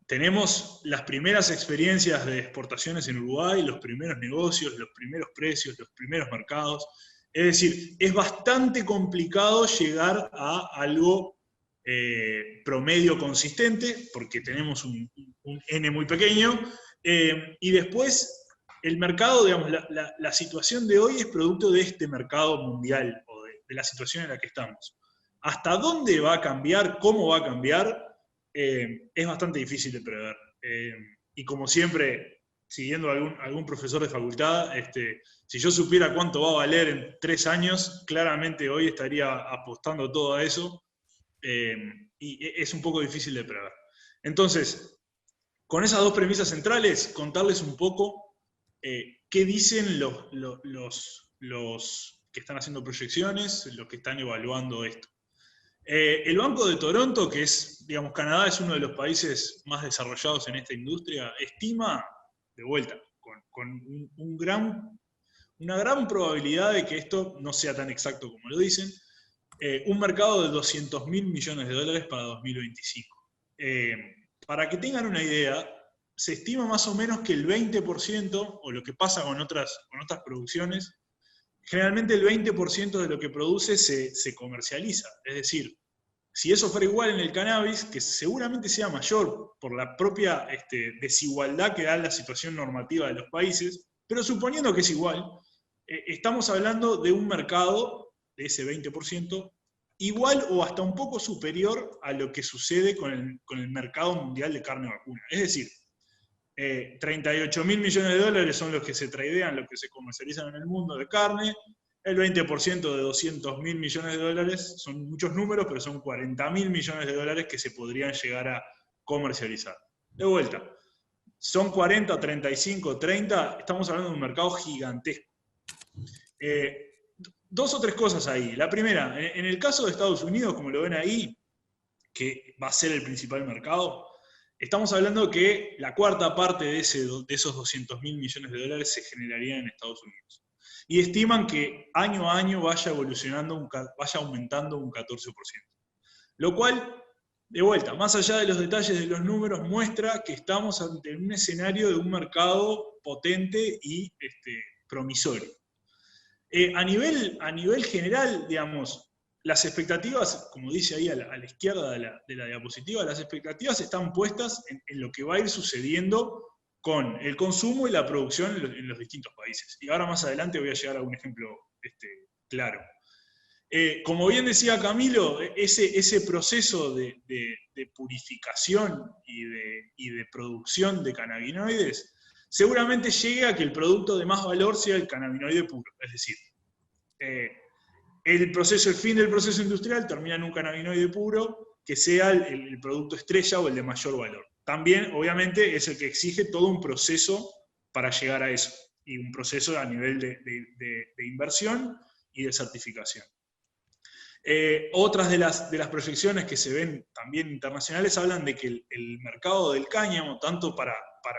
tenemos las primeras experiencias de exportaciones en Uruguay, los primeros negocios, los primeros precios, los primeros mercados. Es decir, es bastante complicado llegar a algo promedio consistente, porque tenemos un N muy pequeño, y después el mercado, digamos, la situación de hoy es producto de este mercado mundial, o de la situación en la que estamos. ¿Hasta dónde va a cambiar? ¿Cómo va a cambiar? Es bastante difícil de prever. Y como siempre, siguiendo algún profesor de facultad, si yo supiera cuánto va a valer en 3 años, claramente hoy estaría apostando todo a eso, y es un poco difícil de prever. Entonces, con esas dos premisas centrales, contarles un poco qué dicen los que están haciendo proyecciones, los que están evaluando esto. El Banco de Toronto, que es, digamos, Canadá es uno de los países más desarrollados en esta industria, estima, de vuelta, con una gran probabilidad de que esto no sea tan exacto como lo dicen, un mercado de 200.000 millones de dólares para 2025. Para que tengan una idea, se estima más o menos que el 20%, o lo que pasa con otras producciones, generalmente el 20% de lo que produce se comercializa. Es decir, si eso fuera igual en el cannabis, que seguramente sea mayor por la propia desigualdad que da la situación normativa de los países, pero suponiendo que es igual, estamos hablando de un mercado de ese 20% igual o hasta un poco superior a lo que sucede con el mercado mundial de carne vacuna. Es decir, 38.000 millones de dólares son los que se tradean, los que se comercializan en el mundo de carne. El 20% de 200.000 millones de dólares son muchos números, pero son 40.000 millones de dólares que se podrían llegar a comercializar. De vuelta, son 40, 35, 30, estamos hablando de un mercado gigantesco. Dos o tres cosas ahí. La primera, en el caso de Estados Unidos, como lo ven ahí, que va a ser el principal mercado, estamos hablando que la cuarta parte de esos 200.000 millones de dólares se generarían en Estados Unidos. Y estiman que año a año vaya aumentando un 14%. Lo cual, de vuelta, más allá de los detalles de los números, muestra que estamos ante un escenario de un mercado potente y promisorio. A nivel general, digamos, las expectativas, como dice ahí a la izquierda de la diapositiva, las expectativas están puestas en lo que va a ir sucediendo con el consumo y la producción en los distintos países. Y ahora más adelante voy a llegar a un ejemplo claro. Como bien decía Camilo, ese proceso de purificación y de producción de cannabinoides seguramente llegue a que el producto de más valor sea el cannabinoide puro. Es decir, el fin del proceso industrial termina en un cannabinoide puro que sea el producto estrella o el de mayor valor. También, obviamente, es el que exige todo un proceso para llegar a eso, y un proceso a nivel de inversión y de certificación. Otras de las proyecciones que se ven también internacionales hablan de que el mercado del cáñamo, tanto para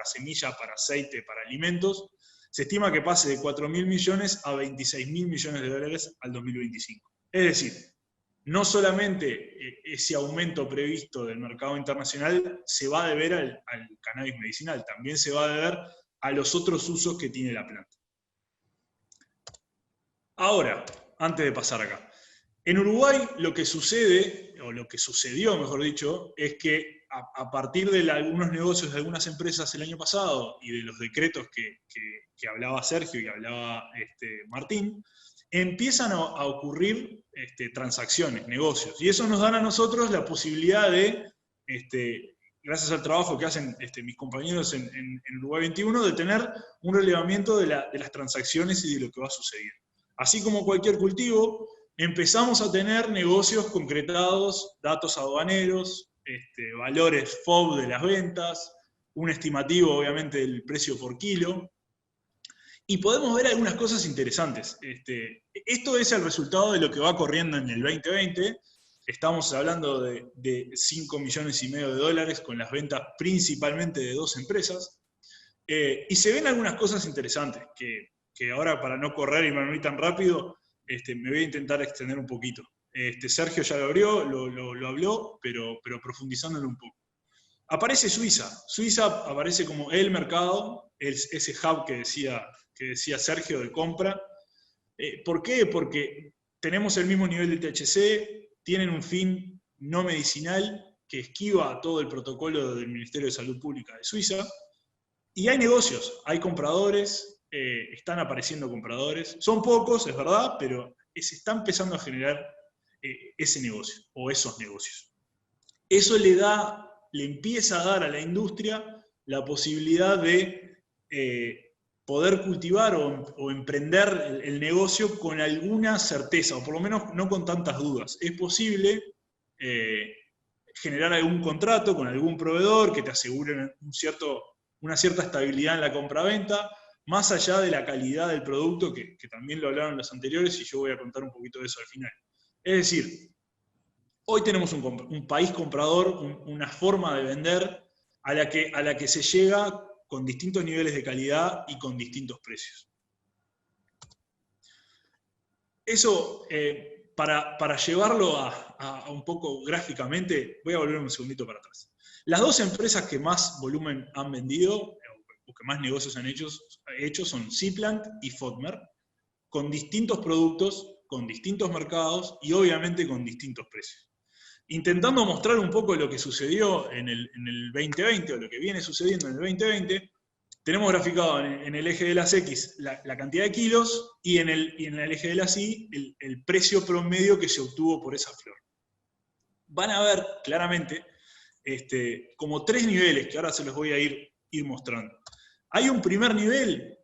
semilla, para aceite, para alimentos, se estima que pase de 4.000 millones a 26.000 millones de dólares al 2025. Es decir, no solamente ese aumento previsto del mercado internacional se va a deber al cannabis medicinal, también se va a deber a los otros usos que tiene la planta. Ahora, antes de pasar acá, en Uruguay lo que sucede, o lo que sucedió, mejor dicho, es que a partir de algunos negocios de algunas empresas el año pasado y de los decretos que hablaba Sergio y hablaba Martín, empiezan a ocurrir transacciones, negocios. Y eso nos da a nosotros la posibilidad de, gracias al trabajo que hacen mis compañeros en Uruguay 21, de tener un relevamiento de las transacciones y de lo que va sucediendo. Así como cualquier cultivo, empezamos a tener negocios concretados, datos aduaneros, valores FOB de las ventas, un estimativo obviamente del precio por kilo, y podemos ver algunas cosas interesantes. Esto es el resultado de lo que va corriendo en el 2020. Estamos hablando de $5,5 millones con las ventas principalmente de 2 empresas. Y se ven algunas cosas interesantes, que ahora para no correr y no ir tan rápido, me voy a intentar extender un poquito. Sergio ya lo abrió, lo habló, pero profundizándolo un poco. Aparece Suiza. Suiza aparece como el mercado, ese hub que decía Sergio de compra. ¿Por qué? Porque tenemos el mismo nivel de THC, tienen un fin no medicinal que esquiva todo el protocolo del Ministerio de Salud Pública de Suiza, y hay negocios, hay compradores, están apareciendo compradores, son pocos, es verdad, pero se está empezando a generar ese negocio, o esos negocios. Eso le empieza a dar a la industria la posibilidad de poder cultivar o emprender el negocio con alguna certeza, o por lo menos no con tantas dudas. Es posible generar algún contrato con algún proveedor que te asegure una cierta estabilidad en la compraventa, más allá de la calidad del producto, que también lo hablaron los anteriores, y yo voy a contar un poquito de eso al final. Es decir, hoy tenemos un país comprador, una forma de vender a la que se llega con distintos niveles de calidad y con distintos precios. Eso, para llevarlo a un poco gráficamente, voy a volver un segundito para atrás. Las 2 empresas que más volumen han vendido, o que más negocios han hecho son Ziplant y Fodmer, con distintos productos, con distintos mercados y obviamente con distintos precios. Intentando mostrar un poco lo que sucedió en el 2020, o lo que viene sucediendo en el 2020, tenemos graficado en el eje de las X la cantidad de kilos, y en el eje de las Y el precio promedio que se obtuvo por esa flor. Van a ver claramente como 3 niveles, que ahora se los voy a ir mostrando. Hay un primer nivel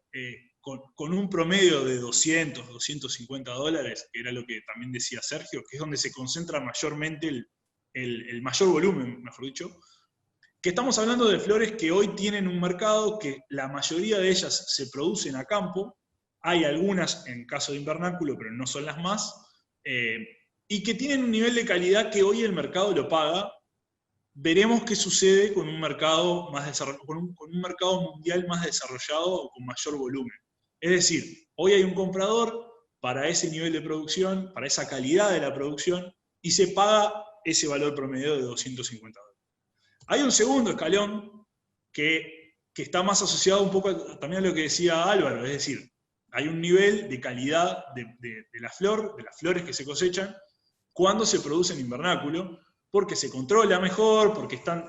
con un promedio de $200, $250, que era lo que también decía Sergio, que es donde se concentra mayormente el mayor volumen, mejor dicho, que estamos hablando de flores que hoy tienen un mercado que la mayoría de ellas se producen a campo, hay algunas en caso de invernáculo, pero no son las más, y que tienen un nivel de calidad que hoy el mercado lo paga. Veremos qué sucede con un mercado con un mercado mundial más desarrollado o con mayor volumen. Es decir, hoy hay un comprador para ese nivel de producción, para esa calidad de la producción, y se paga ese valor promedio de $250. Hay un segundo escalón que está más asociado un poco también a lo que decía Álvaro, es decir, hay un nivel de calidad de la flor, de las flores que se cosechan, cuando se produce en invernáculo, porque se controla mejor, porque están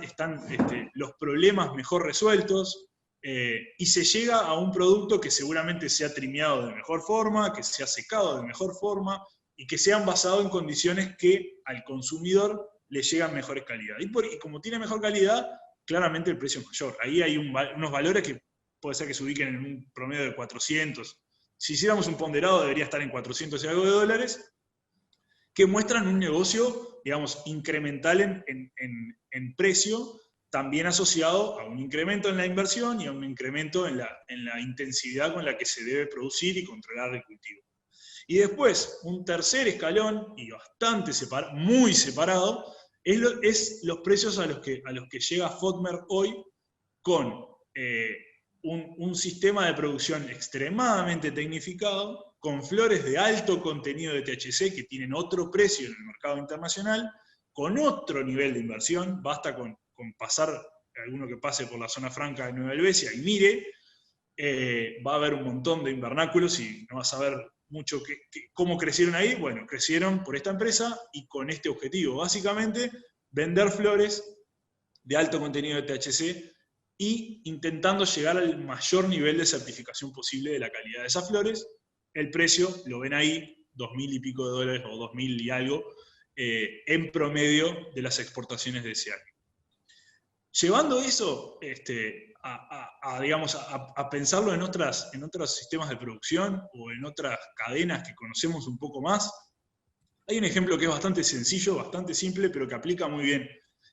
los problemas mejor resueltos, y se llega a un producto que seguramente se ha trimeado de mejor forma, que se ha secado de mejor forma, y que se han basado en condiciones que al consumidor le llegan mejores calidades. Y como tiene mejor calidad, claramente el precio es mayor. Ahí hay unos valores que puede ser que se ubiquen en un promedio de 400. Si hiciéramos un ponderado, debería estar en 400 y algo de dólares, que muestran un negocio, digamos, incremental en precio, también asociado a un incremento en la inversión y a un incremento en la intensidad con la que se debe producir y controlar el cultivo. Y después, un tercer escalón, y bastante muy separado, es los precios a los que llega Fodmer hoy, con un sistema de producción extremadamente tecnificado, con flores de alto contenido de THC que tienen otro precio en el mercado internacional, con otro nivel de inversión. Basta con pasar, alguno que pase por la zona franca de Nueva Helvecia y mire, va a haber un montón de invernáculos y no vas a ver mucho cómo crecieron ahí. Bueno, crecieron por esta empresa y con este objetivo, básicamente, vender flores de alto contenido de THC y intentando llegar al mayor nivel de certificación posible de la calidad de esas flores, el precio, lo ven ahí, 2.000 y pico de dólares o 2.000 y algo, en promedio de las exportaciones de ese año. Llevando eso a pensarlo en otros sistemas de producción o en otras cadenas que conocemos un poco más, hay un ejemplo que es bastante sencillo, bastante simple, pero que aplica muy bien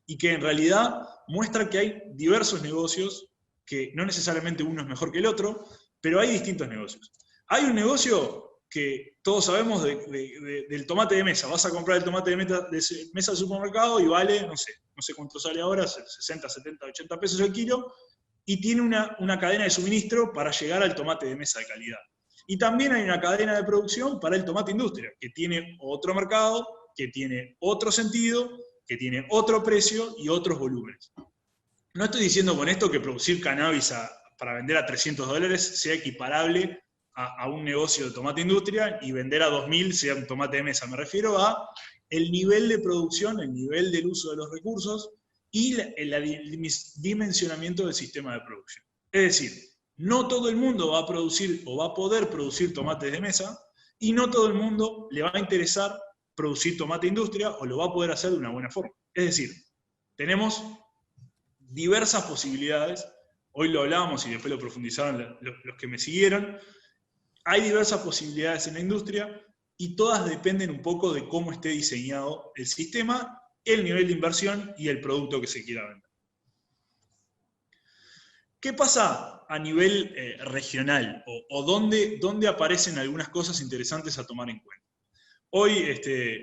y que en realidad muestra que hay diversos negocios, que no necesariamente uno es mejor que el otro, pero hay distintos negocios. Hay un negocio que todos sabemos del tomate de mesa. Vas a comprar el tomate de mesa del supermercado y vale, no sé cuánto sale ahora, 60, 70, 80 pesos el kilo, y tiene una cadena de suministro para llegar al tomate de mesa de calidad. Y también hay una cadena de producción para el tomate industria, que tiene otro mercado, que tiene otro sentido, que tiene otro precio y otros volúmenes. No estoy diciendo con esto que producir cannabis para vender a $300 sea equiparable a un negocio de tomate industria y vender a 2.000 sea un tomate de mesa. Me refiero a el nivel de producción, el nivel del uso de los recursos y el dimensionamiento del sistema de producción. Es decir, no todo el mundo va a producir o va a poder producir tomates de mesa y no todo el mundo le va a interesar producir tomate industria o lo va a poder hacer de una buena forma. Es decir, tenemos diversas posibilidades, hoy lo hablábamos y después lo profundizaron los que me siguieron. Hay diversas posibilidades en la industria y todas dependen un poco de cómo esté diseñado el sistema, el nivel de inversión y el producto que se quiera vender. ¿Qué pasa a nivel regional? ¿O dónde aparecen algunas cosas interesantes a tomar en cuenta? Hoy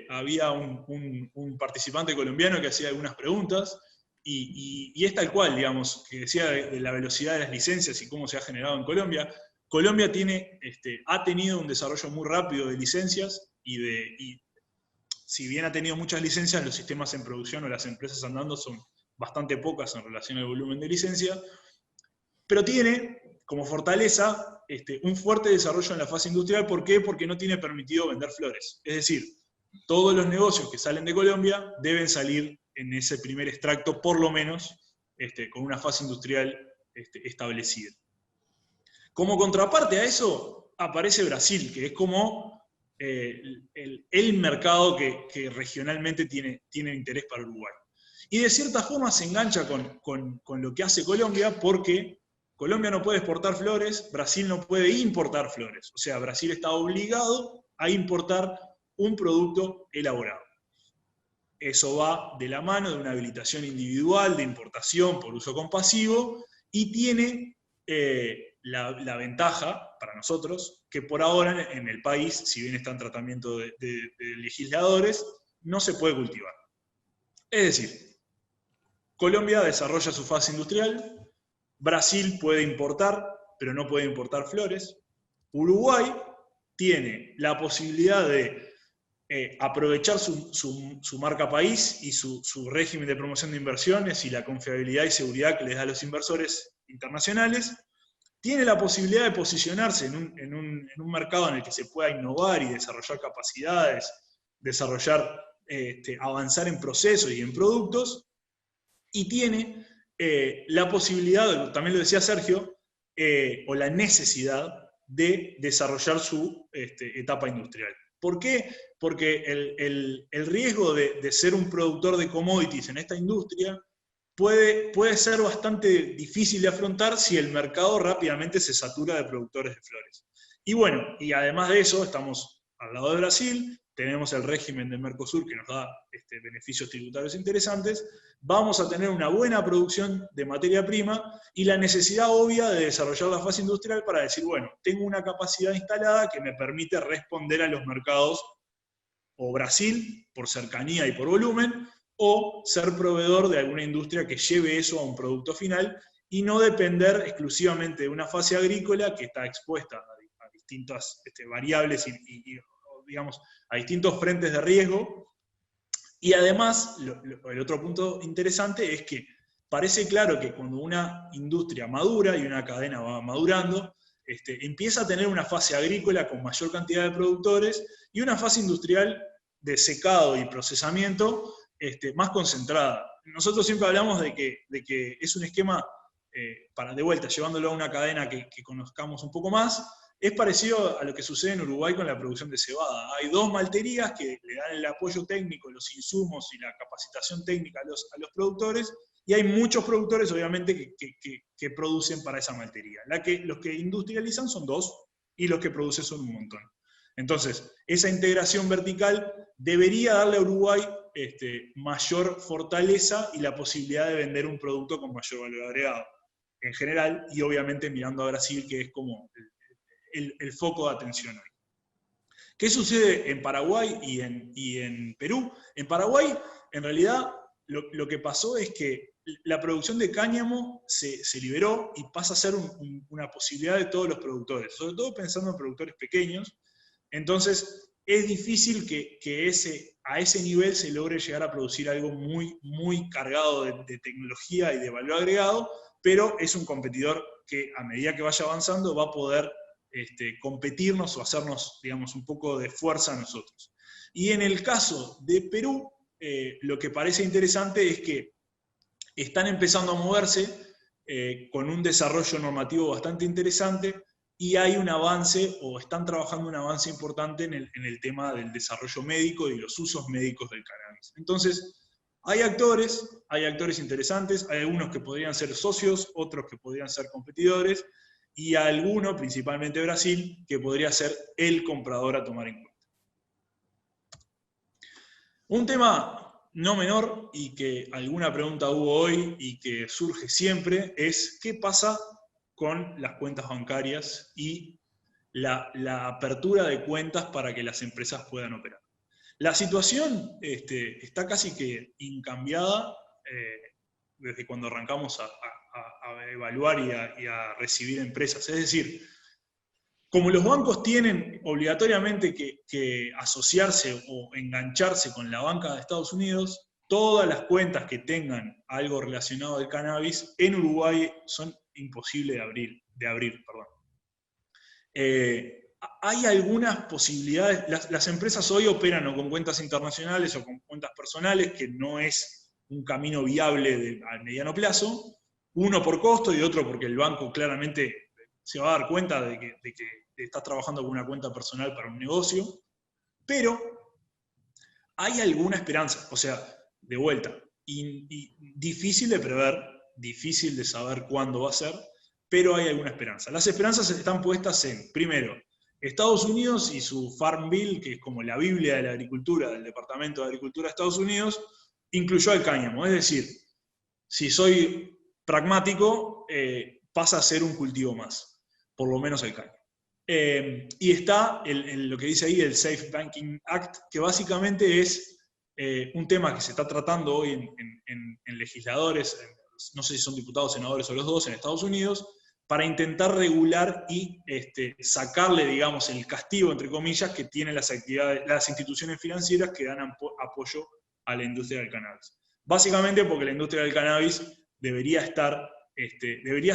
había un participante colombiano que hacía algunas preguntas y es tal cual, digamos, que decía de la velocidad de las licencias y cómo se ha generado en Colombia. Colombia ha tenido un desarrollo muy rápido de licencias y si bien ha tenido muchas licencias, los sistemas en producción o las empresas andando son bastante pocas en relación al volumen de licencia, pero tiene como fortaleza un fuerte desarrollo en la fase industrial. ¿Por qué? Porque no tiene permitido vender flores. Es decir, todos los negocios que salen de Colombia deben salir en ese primer extracto, por lo menos, con una fase industrial establecida. Como contraparte a eso, aparece Brasil, que es como el mercado que regionalmente tiene interés para Uruguay. Y de cierta forma se engancha con lo que hace Colombia, porque Colombia no puede exportar flores, Brasil no puede importar flores. O sea, Brasil está obligado a importar un producto elaborado. Eso va de la mano de una habilitación individual de importación por uso compasivo y tiene la ventaja para nosotros que por ahora en el país, si bien está en tratamiento de legisladores, no se puede cultivar. Es decir, Colombia desarrolla su fase industrial, Brasil puede importar, pero no puede importar flores. Uruguay tiene la posibilidad de aprovechar su marca país y su régimen de promoción de inversiones y la confiabilidad y seguridad que les da a los inversores internacionales. Tiene la posibilidad de posicionarse en un mercado en el que se pueda innovar y desarrollar capacidades, avanzar en procesos y en productos, y tiene la posibilidad, también lo decía Sergio, o la necesidad de desarrollar su etapa industrial. ¿Por qué? Porque el riesgo de ser un productor de commodities en esta industria puede ser bastante difícil de afrontar si el mercado rápidamente se satura de productores de flores. Y bueno, y además de eso, estamos al lado de Brasil, tenemos el régimen del Mercosur que nos da beneficios tributarios interesantes, vamos a tener una buena producción de materia prima y la necesidad obvia de desarrollar la fase industrial para decir, bueno, tengo una capacidad instalada que me permite responder a los mercados, o Brasil, por cercanía y por volumen, o ser proveedor de alguna industria que lleve eso a un producto final y no depender exclusivamente de una fase agrícola que está expuesta a distintas variables y digamos, a distintos frentes de riesgo. Y además, el otro punto interesante es que parece claro que cuando una industria madura y una cadena va madurando, empieza a tener una fase agrícola con mayor cantidad de productores y una fase industrial de secado y procesamiento más concentrada. Nosotros siempre hablamos de que es un esquema, de vuelta, llevándolo a una cadena que conozcamos un poco más, Es parecido a lo que sucede en Uruguay con la producción de cebada. Hay 2 malterías que le dan el apoyo técnico, los insumos y la capacitación técnica a los productores, y hay muchos productores, obviamente, que producen para esa maltería. Los que industrializan son 2, y los que producen son un montón. Entonces, esa integración vertical debería darle a Uruguay mayor fortaleza y la posibilidad de vender un producto con mayor valor agregado, en general, y obviamente mirando a Brasil, que es como el foco de atención hoy. ¿Qué sucede en Paraguay y en Perú? En Paraguay, en realidad, lo que pasó es que la producción de cáñamo se liberó y pasa a ser una posibilidad de todos los productores, sobre todo pensando en productores pequeños. Entonces, es difícil que a ese nivel se logre llegar a producir algo muy, muy cargado de tecnología y de valor agregado, pero es un competidor que a medida que vaya avanzando va a poder competirnos o hacernos, digamos, un poco de fuerza a nosotros. Y en el caso de Perú, lo que parece interesante es que están empezando a moverse con un desarrollo normativo bastante interesante, y hay un avance, o están trabajando un avance importante en el tema del desarrollo médico y los usos médicos del cannabis. Entonces, hay actores interesantes, hay algunos que podrían ser socios, otros que podrían ser competidores, y alguno, principalmente Brasil, que podría ser el comprador a tomar en cuenta. Un tema no menor, y que alguna pregunta hubo hoy y que surge siempre, es ¿qué pasa con las cuentas bancarias y la apertura de cuentas para que las empresas puedan operar? La situación está casi que incambiada desde cuando arrancamos a evaluar y a recibir empresas. Es decir, como los bancos tienen obligatoriamente que asociarse o engancharse con la banca de Estados Unidos, todas las cuentas que tengan algo relacionado al cannabis en Uruguay son imposibles de abrir. Hay algunas posibilidades. Las empresas hoy operan o con cuentas internacionales o con cuentas personales, que no es un camino viable a mediano plazo, uno por costo y otro porque el banco claramente se va a dar cuenta de que estás trabajando con una cuenta personal para un negocio, pero hay alguna esperanza. O sea, de vuelta, y difícil de prever, difícil de saber cuándo va a ser, pero hay alguna esperanza. Las esperanzas están puestas en, primero, Estados Unidos y su Farm Bill, que es como la Biblia de la agricultura, del Departamento de Agricultura de Estados Unidos, incluyó el cáñamo. Es decir, si soy pragmático, pasa a ser un cultivo más, por lo menos el cáñamo. Y está lo que dice ahí el Safe Banking Act, que básicamente es un tema que se está tratando hoy en legisladores, no sé si son diputados, senadores o los dos, en Estados Unidos, para intentar regular y sacarle, digamos, el castigo, entre comillas, que tienen las instituciones financieras que dan apoyo a la industria del cannabis. Básicamente porque la industria del cannabis debería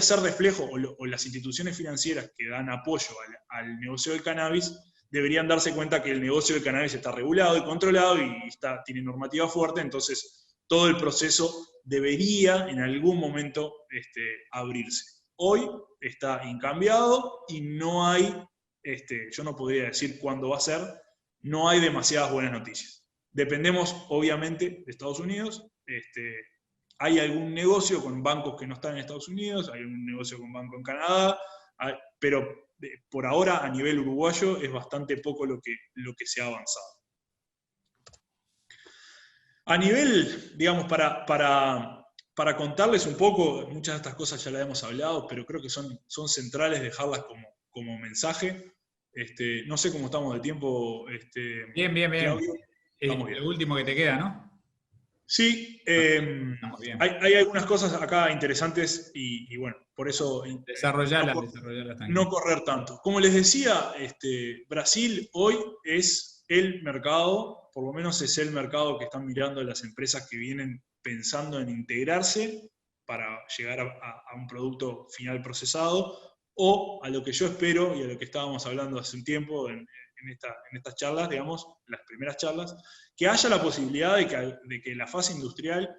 ser reflejo, o las instituciones financieras que dan apoyo al negocio del cannabis deberían darse cuenta que el negocio del cannabis está regulado y controlado y tiene normativa fuerte, entonces todo el proceso debería en algún momento abrirse. Hoy está incambiado y no hay, yo no podría decir cuándo va a ser, no hay demasiadas buenas noticias. Dependemos obviamente de Estados Unidos. Hay algún negocio con bancos que no están en Estados Unidos, hay un negocio con banco en Canadá, pero por ahora a nivel uruguayo es bastante poco lo que se ha avanzado. A nivel, digamos, para contarles un poco, muchas de estas cosas ya las hemos hablado, pero creo que son centrales dejarlas como mensaje. No sé cómo estamos de tiempo. Bien. Claudio. Estamos bien. Lo último que te queda, ¿no? Sí, hay algunas cosas acá interesantes y bueno, por eso desarrollarlas no correr tanto. Como les decía, Brasil hoy es el mercado, por lo menos es el mercado que están mirando las empresas que vienen pensando en integrarse para llegar a un producto final procesado, o a lo que yo espero y a lo que estábamos hablando hace un tiempo en estas charlas, digamos, las primeras charlas, que haya la posibilidad de que la fase industrial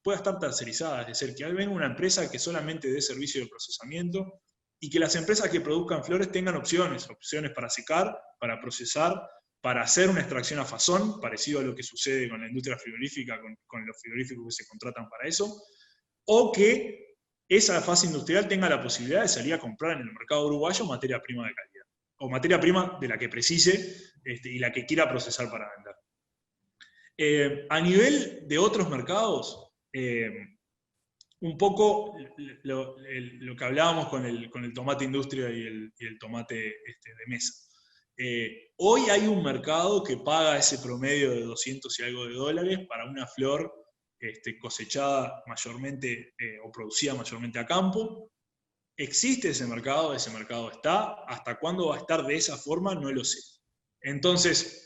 pueda estar tercerizada, es decir, que venga una empresa que solamente dé servicio de procesamiento y que las empresas que produzcan flores tengan opciones para secar, para procesar, para hacer una extracción a fazón, parecido a lo que sucede con la industria frigorífica, con los frigoríficos que se contratan para eso, o que esa fase industrial tenga la posibilidad de salir a comprar en el mercado uruguayo materia prima de calidad, o materia prima de la que precise y la que quiera procesar para vender. A nivel de otros mercados, un poco lo que hablábamos con el tomate industria y el tomate de mesa. Hoy hay un mercado que paga ese promedio de 200 y algo de dólares para una flor cosechada mayormente o producida mayormente a campo. ¿Existe ese mercado está. ¿Hasta cuándo va a estar de esa forma? No lo sé. Entonces,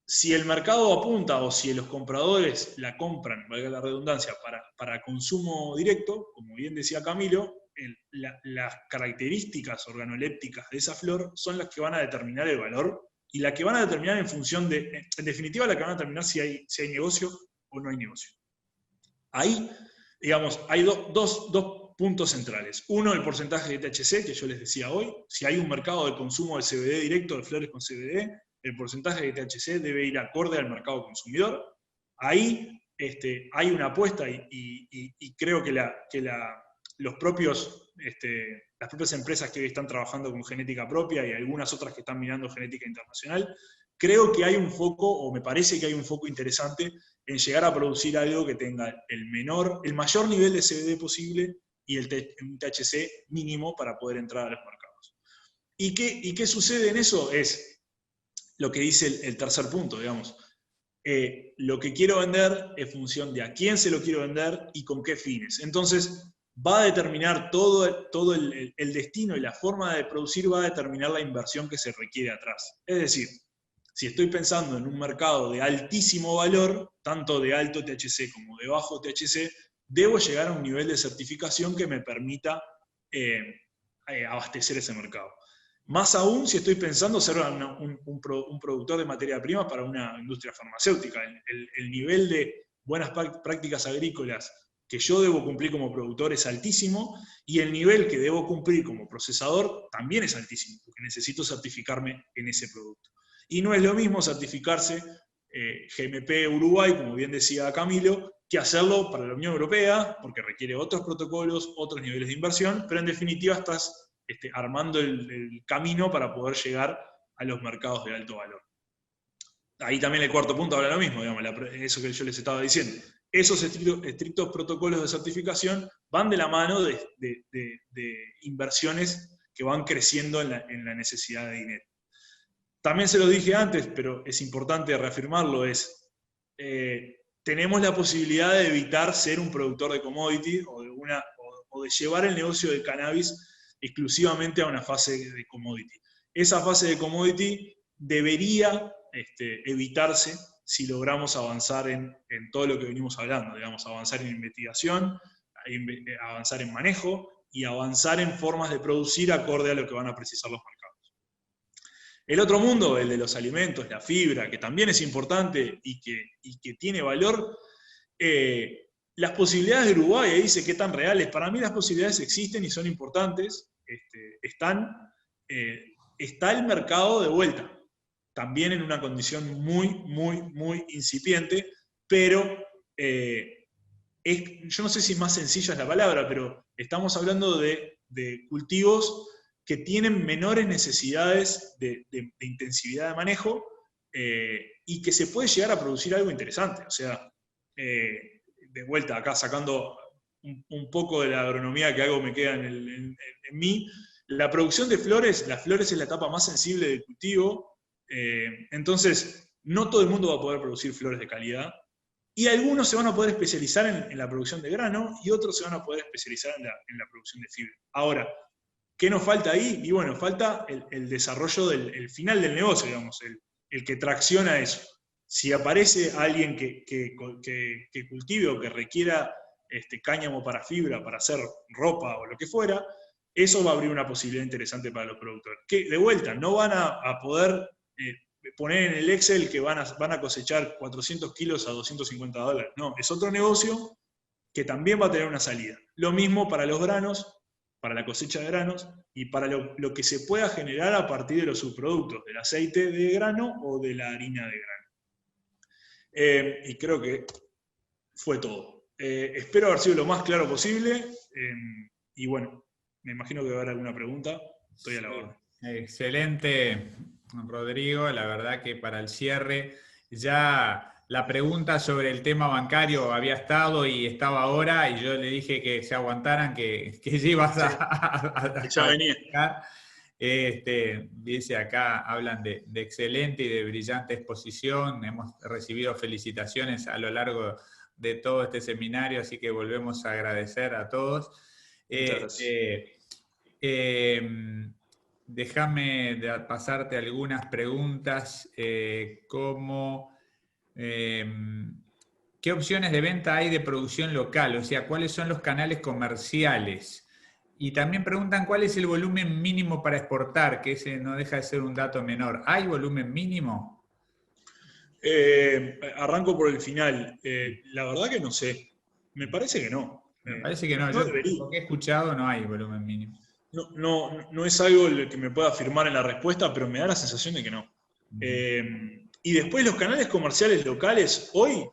si el mercado apunta o si los compradores la compran, valga la redundancia, para consumo directo, como bien decía Camilo, las características organolépticas de esa flor son las que van a determinar el valor y las que van a determinar en función de, en definitiva, la que van a determinar si hay negocio o no hay negocio. Ahí, digamos, hay dos puntos centrales. Uno, el porcentaje de THC, que yo les decía hoy. Si hay un mercado de consumo de CBD directo, de flores con CBD, el porcentaje de THC debe ir acorde al mercado consumidor. Ahí hay una apuesta y creo que las propias empresas que hoy están trabajando con genética propia y algunas otras que están mirando genética internacional, creo que hay un foco, o me parece que hay un foco interesante en llegar a producir algo que tenga el mayor nivel de CBD posible y un THC mínimo para poder entrar a los mercados. ¿Y qué sucede en eso? Es lo que dice el tercer punto, digamos. Lo que quiero vender es función de a quién se lo quiero vender y con qué fines. Entonces, va a determinar todo el destino y la forma de producir, va a determinar la inversión que se requiere atrás. Es decir, si estoy pensando en un mercado de altísimo valor, tanto de alto THC como de bajo THC, debo llegar a un nivel de certificación que me permita abastecer ese mercado. Más aún si estoy pensando ser un productor de materia prima para una industria farmacéutica. El nivel de buenas prácticas agrícolas que yo debo cumplir como productor es altísimo, y el nivel que debo cumplir como procesador también es altísimo, porque necesito certificarme en ese producto. Y no es lo mismo certificarse GMP Uruguay, como bien decía Camilo, que hacerlo para la Unión Europea, porque requiere otros protocolos, otros niveles de inversión, pero en definitiva estás armando el camino para poder llegar a los mercados de alto valor. Ahí también el cuarto punto habla lo mismo, digamos, eso que yo les estaba diciendo. Esos estrictos protocolos de certificación van de la mano de inversiones que van creciendo en la necesidad de dinero. También se lo dije antes, pero es importante reafirmarlo, tenemos la posibilidad de evitar ser un productor de commodity o de llevar el negocio del cannabis exclusivamente a una fase de commodity. Esa fase de commodity debería evitarse si logramos avanzar en todo lo que venimos hablando, digamos, avanzar en investigación, avanzar en manejo y avanzar en formas de producir acorde a lo que van a precisar los mercados. El otro mundo, el de los alimentos, la fibra, que también es importante y que tiene valor, las posibilidades de Uruguay, ahí dice qué tan reales. Para mí las posibilidades existen y son importantes. Está el mercado de vuelta, también en una condición muy, muy, muy incipiente, pero yo no sé si más sencilla es la palabra, pero estamos hablando de cultivos que tienen menores necesidades de intensividad de manejo y que se puede llegar a producir algo interesante. O sea, de vuelta acá sacando un poco de la agronomía que algo me queda en mí, la producción de flores, las flores es la etapa más sensible del cultivo, entonces no todo el mundo va a poder producir flores de calidad, y algunos se van a poder especializar en la producción de grano, y otros se van a poder especializar en la producción de fibra. Ahora, ¿qué nos falta ahí? Y bueno, falta el desarrollo del final del negocio, digamos, el que tracciona eso. Si aparece alguien que cultive o que requiera cáñamo para fibra, para hacer ropa o lo que fuera, eso va a abrir una posibilidad interesante para los productores. Que de vuelta, no van a poder poner en el Excel que van a cosechar 400 kilos a $250. No, es otro negocio que también va a tener una salida. Lo mismo para los granos, para la cosecha de granos y para lo que se pueda generar a partir de los subproductos, del aceite de grano o de la harina de grano. Y creo que fue todo. Espero haber sido lo más claro posible, y bueno, me imagino que va a haber alguna pregunta, estoy a la orden. Excelente, Rodrigo. La verdad que para el cierre ya la pregunta sobre el tema bancario había estado y estaba ahora, y yo le dije que se aguantaran, que ya ibas a Ya venía. Dice acá, hablan de excelente y de brillante exposición. Hemos recibido felicitaciones a lo largo de todo este seminario, así que volvemos a agradecer a todos. Déjame pasarte algunas preguntas, como ¿qué opciones de venta hay de producción local? O sea, ¿cuáles son los canales comerciales? Y también preguntan cuál es el volumen mínimo para exportar, que ese no deja de ser un dato menor. ¿Hay volumen mínimo? Arranco por el final. La verdad que no sé. Me parece que no. Me parece que no. Yo lo que he escuchado no hay volumen mínimo. No es algo que me pueda afirmar en la respuesta, pero me da la sensación de que no. Y después los canales comerciales locales, hoy,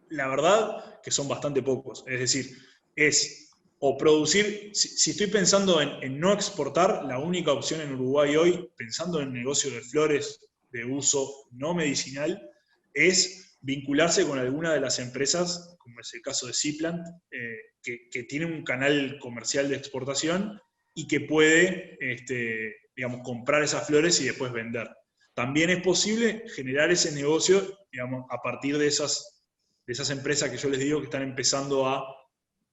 la verdad que son bastante pocos. Es decir, es o producir, si estoy pensando en no exportar, la única opción en Uruguay hoy, pensando en negocio de flores de uso no medicinal, es vincularse con alguna de las empresas, como es el caso de Seaplant, que tiene un canal comercial de exportación y que puede, digamos, comprar esas flores y después vender. También es posible generar ese negocio, digamos, a partir de esas empresas que yo les digo que están empezando a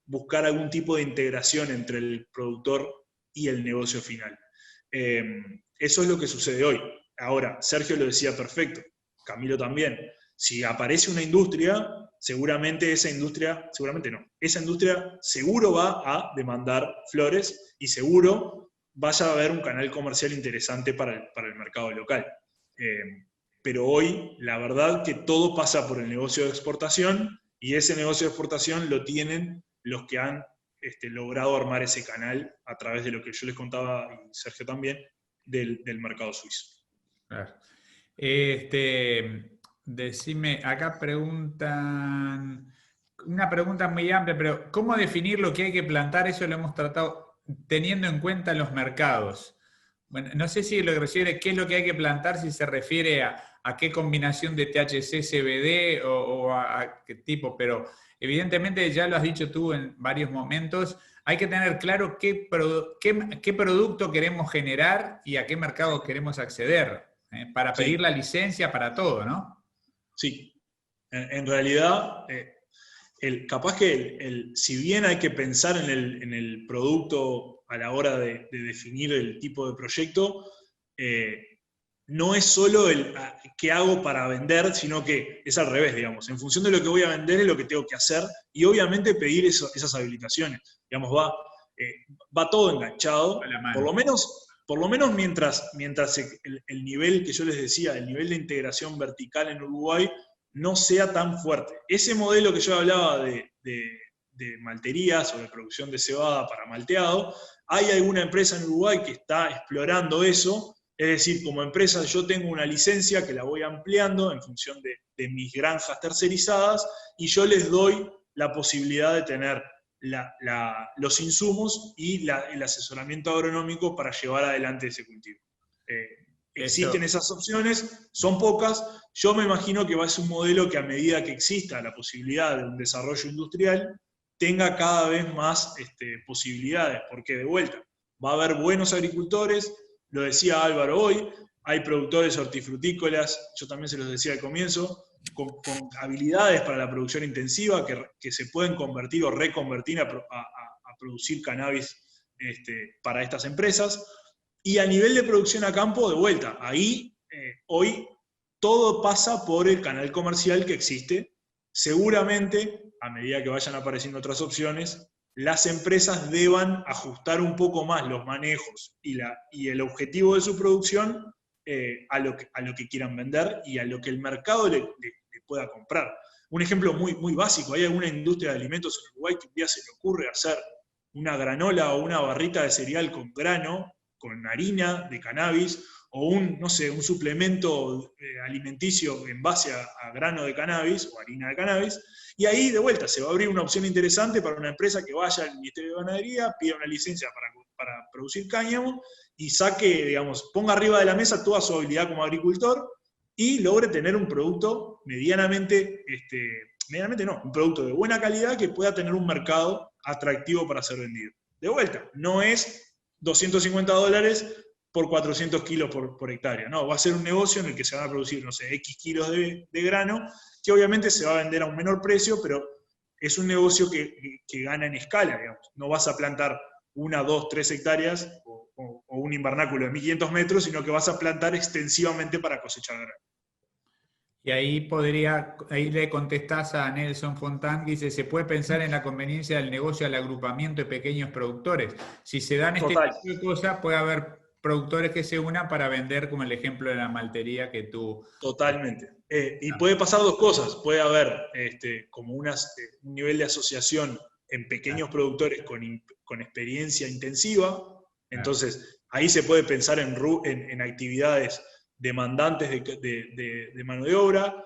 buscar algún tipo de integración entre el productor y el negocio final. Eso es lo que sucede hoy. Ahora, Sergio lo decía perfecto, Camilo también. Si aparece una industria, seguramente esa industria seguro va a demandar flores y seguro vaya a haber un canal comercial interesante para el mercado local. Pero hoy, la verdad que todo pasa por el negocio de exportación, y ese negocio de exportación lo tienen los que han logrado armar ese canal a través de lo que yo les contaba, y Sergio también, del mercado suizo. Claro. Decime, acá preguntan, una pregunta muy amplia, pero ¿cómo definir lo que hay que plantar? Eso lo hemos tratado teniendo en cuenta los mercados. Bueno, no sé si lo que refiere, qué es lo que hay que plantar, si se refiere a qué combinación de THC, CBD o a qué tipo, pero evidentemente ya lo has dicho tú en varios momentos, hay que tener claro qué producto queremos generar y a qué mercado queremos acceder, para pedir la licencia para todo, ¿no? Sí, en realidad, capaz que si bien hay que pensar en el producto a la hora de definir el tipo de proyecto, no es solo el qué hago para vender, sino que es al revés, digamos. En función de lo que voy a vender es lo que tengo que hacer, y obviamente pedir esas habilitaciones. Digamos, va todo enganchado, por lo menos mientras el nivel que yo les decía, el nivel de integración vertical en Uruguay no sea tan fuerte. Ese modelo que yo hablaba de malterías o de producción de cebada para malteado, hay alguna empresa en Uruguay que está explorando eso. Es decir, como empresa yo tengo una licencia que la voy ampliando en función de mis granjas tercerizadas, y yo les doy la posibilidad de tener los insumos y el asesoramiento agronómico para llevar adelante ese cultivo. Existen esas opciones, son pocas. Yo me imagino que va a ser un modelo que, a medida que exista la posibilidad de un desarrollo industrial, tenga cada vez más posibilidades, porque de vuelta, va a haber buenos agricultores. Lo decía Álvaro hoy, hay productores hortifrutícolas, yo también se los decía al comienzo, con habilidades para la producción intensiva que se pueden convertir o reconvertir a producir cannabis para estas empresas. Y a nivel de producción a campo, de vuelta, ahí hoy todo pasa por el canal comercial que existe. Seguramente, a medida que vayan apareciendo otras opciones, las empresas deban ajustar un poco más los manejos y el objetivo de su producción a lo que quieran vender y a lo que el mercado le pueda comprar. Un ejemplo muy, muy básico: hay alguna industria de alimentos en Uruguay que un día se le ocurre hacer una granola o una barrita de cereal con grano, con harina de cannabis, o un suplemento alimenticio en base a grano de cannabis o harina de cannabis, y ahí de vuelta se va a abrir una opción interesante para una empresa que vaya al Ministerio de Ganadería, pida una licencia para producir cáñamo y saque, digamos, ponga arriba de la mesa toda su habilidad como agricultor y logre tener un producto medianamente no, un producto de buena calidad que pueda tener un mercado atractivo para ser vendido. De vuelta, no es $250 por 400 kilos por hectárea, no, va a ser un negocio en el que se van a producir, no sé, X kilos de grano, que obviamente se va a vender a un menor precio, pero es un negocio que gana en escala, digamos. No vas a plantar 1, 2, 3 hectáreas o un invernáculo de 1500 metros, sino que vas a plantar extensivamente para cosechar grano. Y ahí le contestás a Nelson Fontán, que dice, se puede pensar en la conveniencia del negocio al agrupamiento de pequeños productores. Si se dan este tipo de cosas, puede haber productores que se unan para vender, como el ejemplo de la maltería que tú... Totalmente. Y puede pasar dos cosas. Puede haber como un nivel de asociación en pequeños productores con experiencia intensiva. Entonces, ahí se puede pensar en actividades demandantes de mano de obra,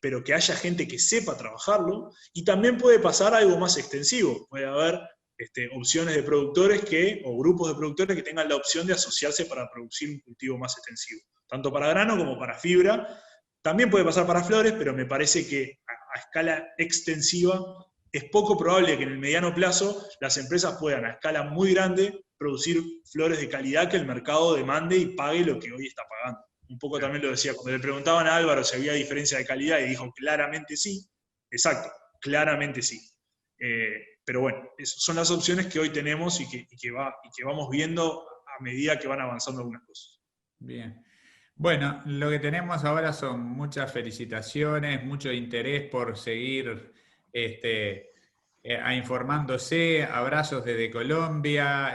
pero que haya gente que sepa trabajarlo. Y también puede pasar algo más extensivo. Puede haber opciones de productores o grupos de productores que tengan la opción de asociarse para producir un cultivo más extensivo, tanto para grano como para fibra. También puede pasar para flores, pero me parece que a escala extensiva es poco probable que en el mediano plazo las empresas puedan a escala muy grande producir flores de calidad que el mercado demande y pague lo que hoy está pagando. Un poco también lo decía, cuando le preguntaban a Álvaro si había diferencia de calidad y dijo claramente sí, exacto, claramente sí. Pero bueno, esas son las opciones que hoy tenemos y que vamos viendo a medida que van avanzando algunas cosas. Bien. Bueno, lo que tenemos ahora son muchas felicitaciones, mucho interés por seguir informándose, abrazos desde Colombia,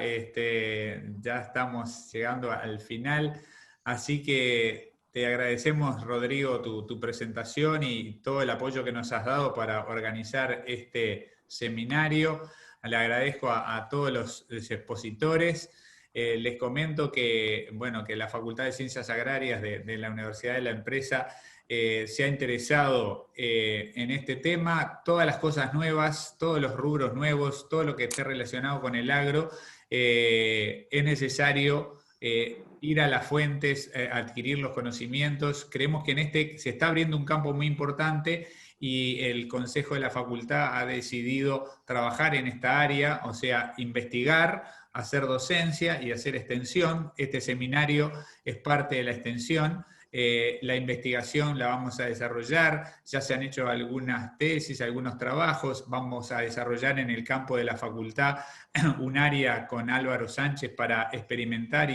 ya estamos llegando al final, así que te agradecemos, Rodrigo, tu presentación y todo el apoyo que nos has dado para organizar este seminario. Le agradezco a todos los expositores. Les comento que, bueno, que la Facultad de Ciencias Agrarias de la Universidad de la Empresa se ha interesado en este tema. Todas las cosas nuevas, todos los rubros nuevos, todo lo que esté relacionado con el agro, es necesario ir a las fuentes, adquirir los conocimientos. Creemos que se está abriendo un campo muy importante y el Consejo de la Facultad ha decidido trabajar en esta área, o sea, investigar, hacer docencia y hacer extensión. Este seminario es parte de la extensión. La investigación la vamos a desarrollar, ya se han hecho algunas tesis, algunos trabajos, vamos a desarrollar en el campo de la facultad un área con Álvaro Sánchez para experimentar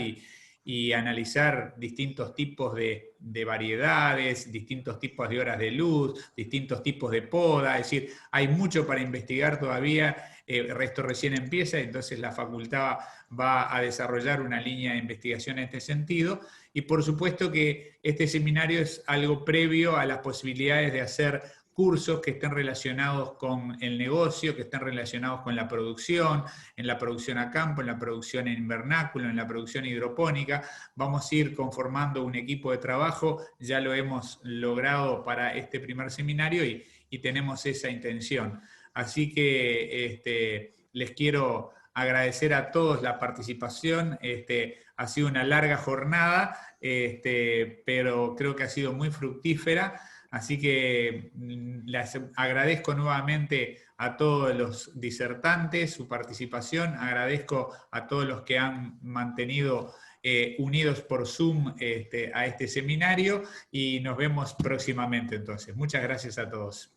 y analizar distintos tipos de variedades, distintos tipos de horas de luz, distintos tipos de poda, es decir, hay mucho para investigar todavía, el resto recién empieza, entonces la facultad va a desarrollar una línea de investigación en este sentido, y por supuesto que este seminario es algo previo a las posibilidades de hacer cursos que estén relacionados con el negocio, que estén relacionados con la producción, en la producción a campo, en la producción en invernáculo, en la producción hidropónica. Vamos a ir conformando un equipo de trabajo, ya lo hemos logrado para este primer seminario y tenemos esa intención. Así que les quiero agradecer a todos la participación. Ha sido una larga jornada, pero creo que ha sido muy fructífera. Así que les agradezco nuevamente a todos los disertantes su participación, agradezco a todos los que han mantenido unidos por Zoom a este seminario y nos vemos próximamente entonces. Muchas gracias a todos.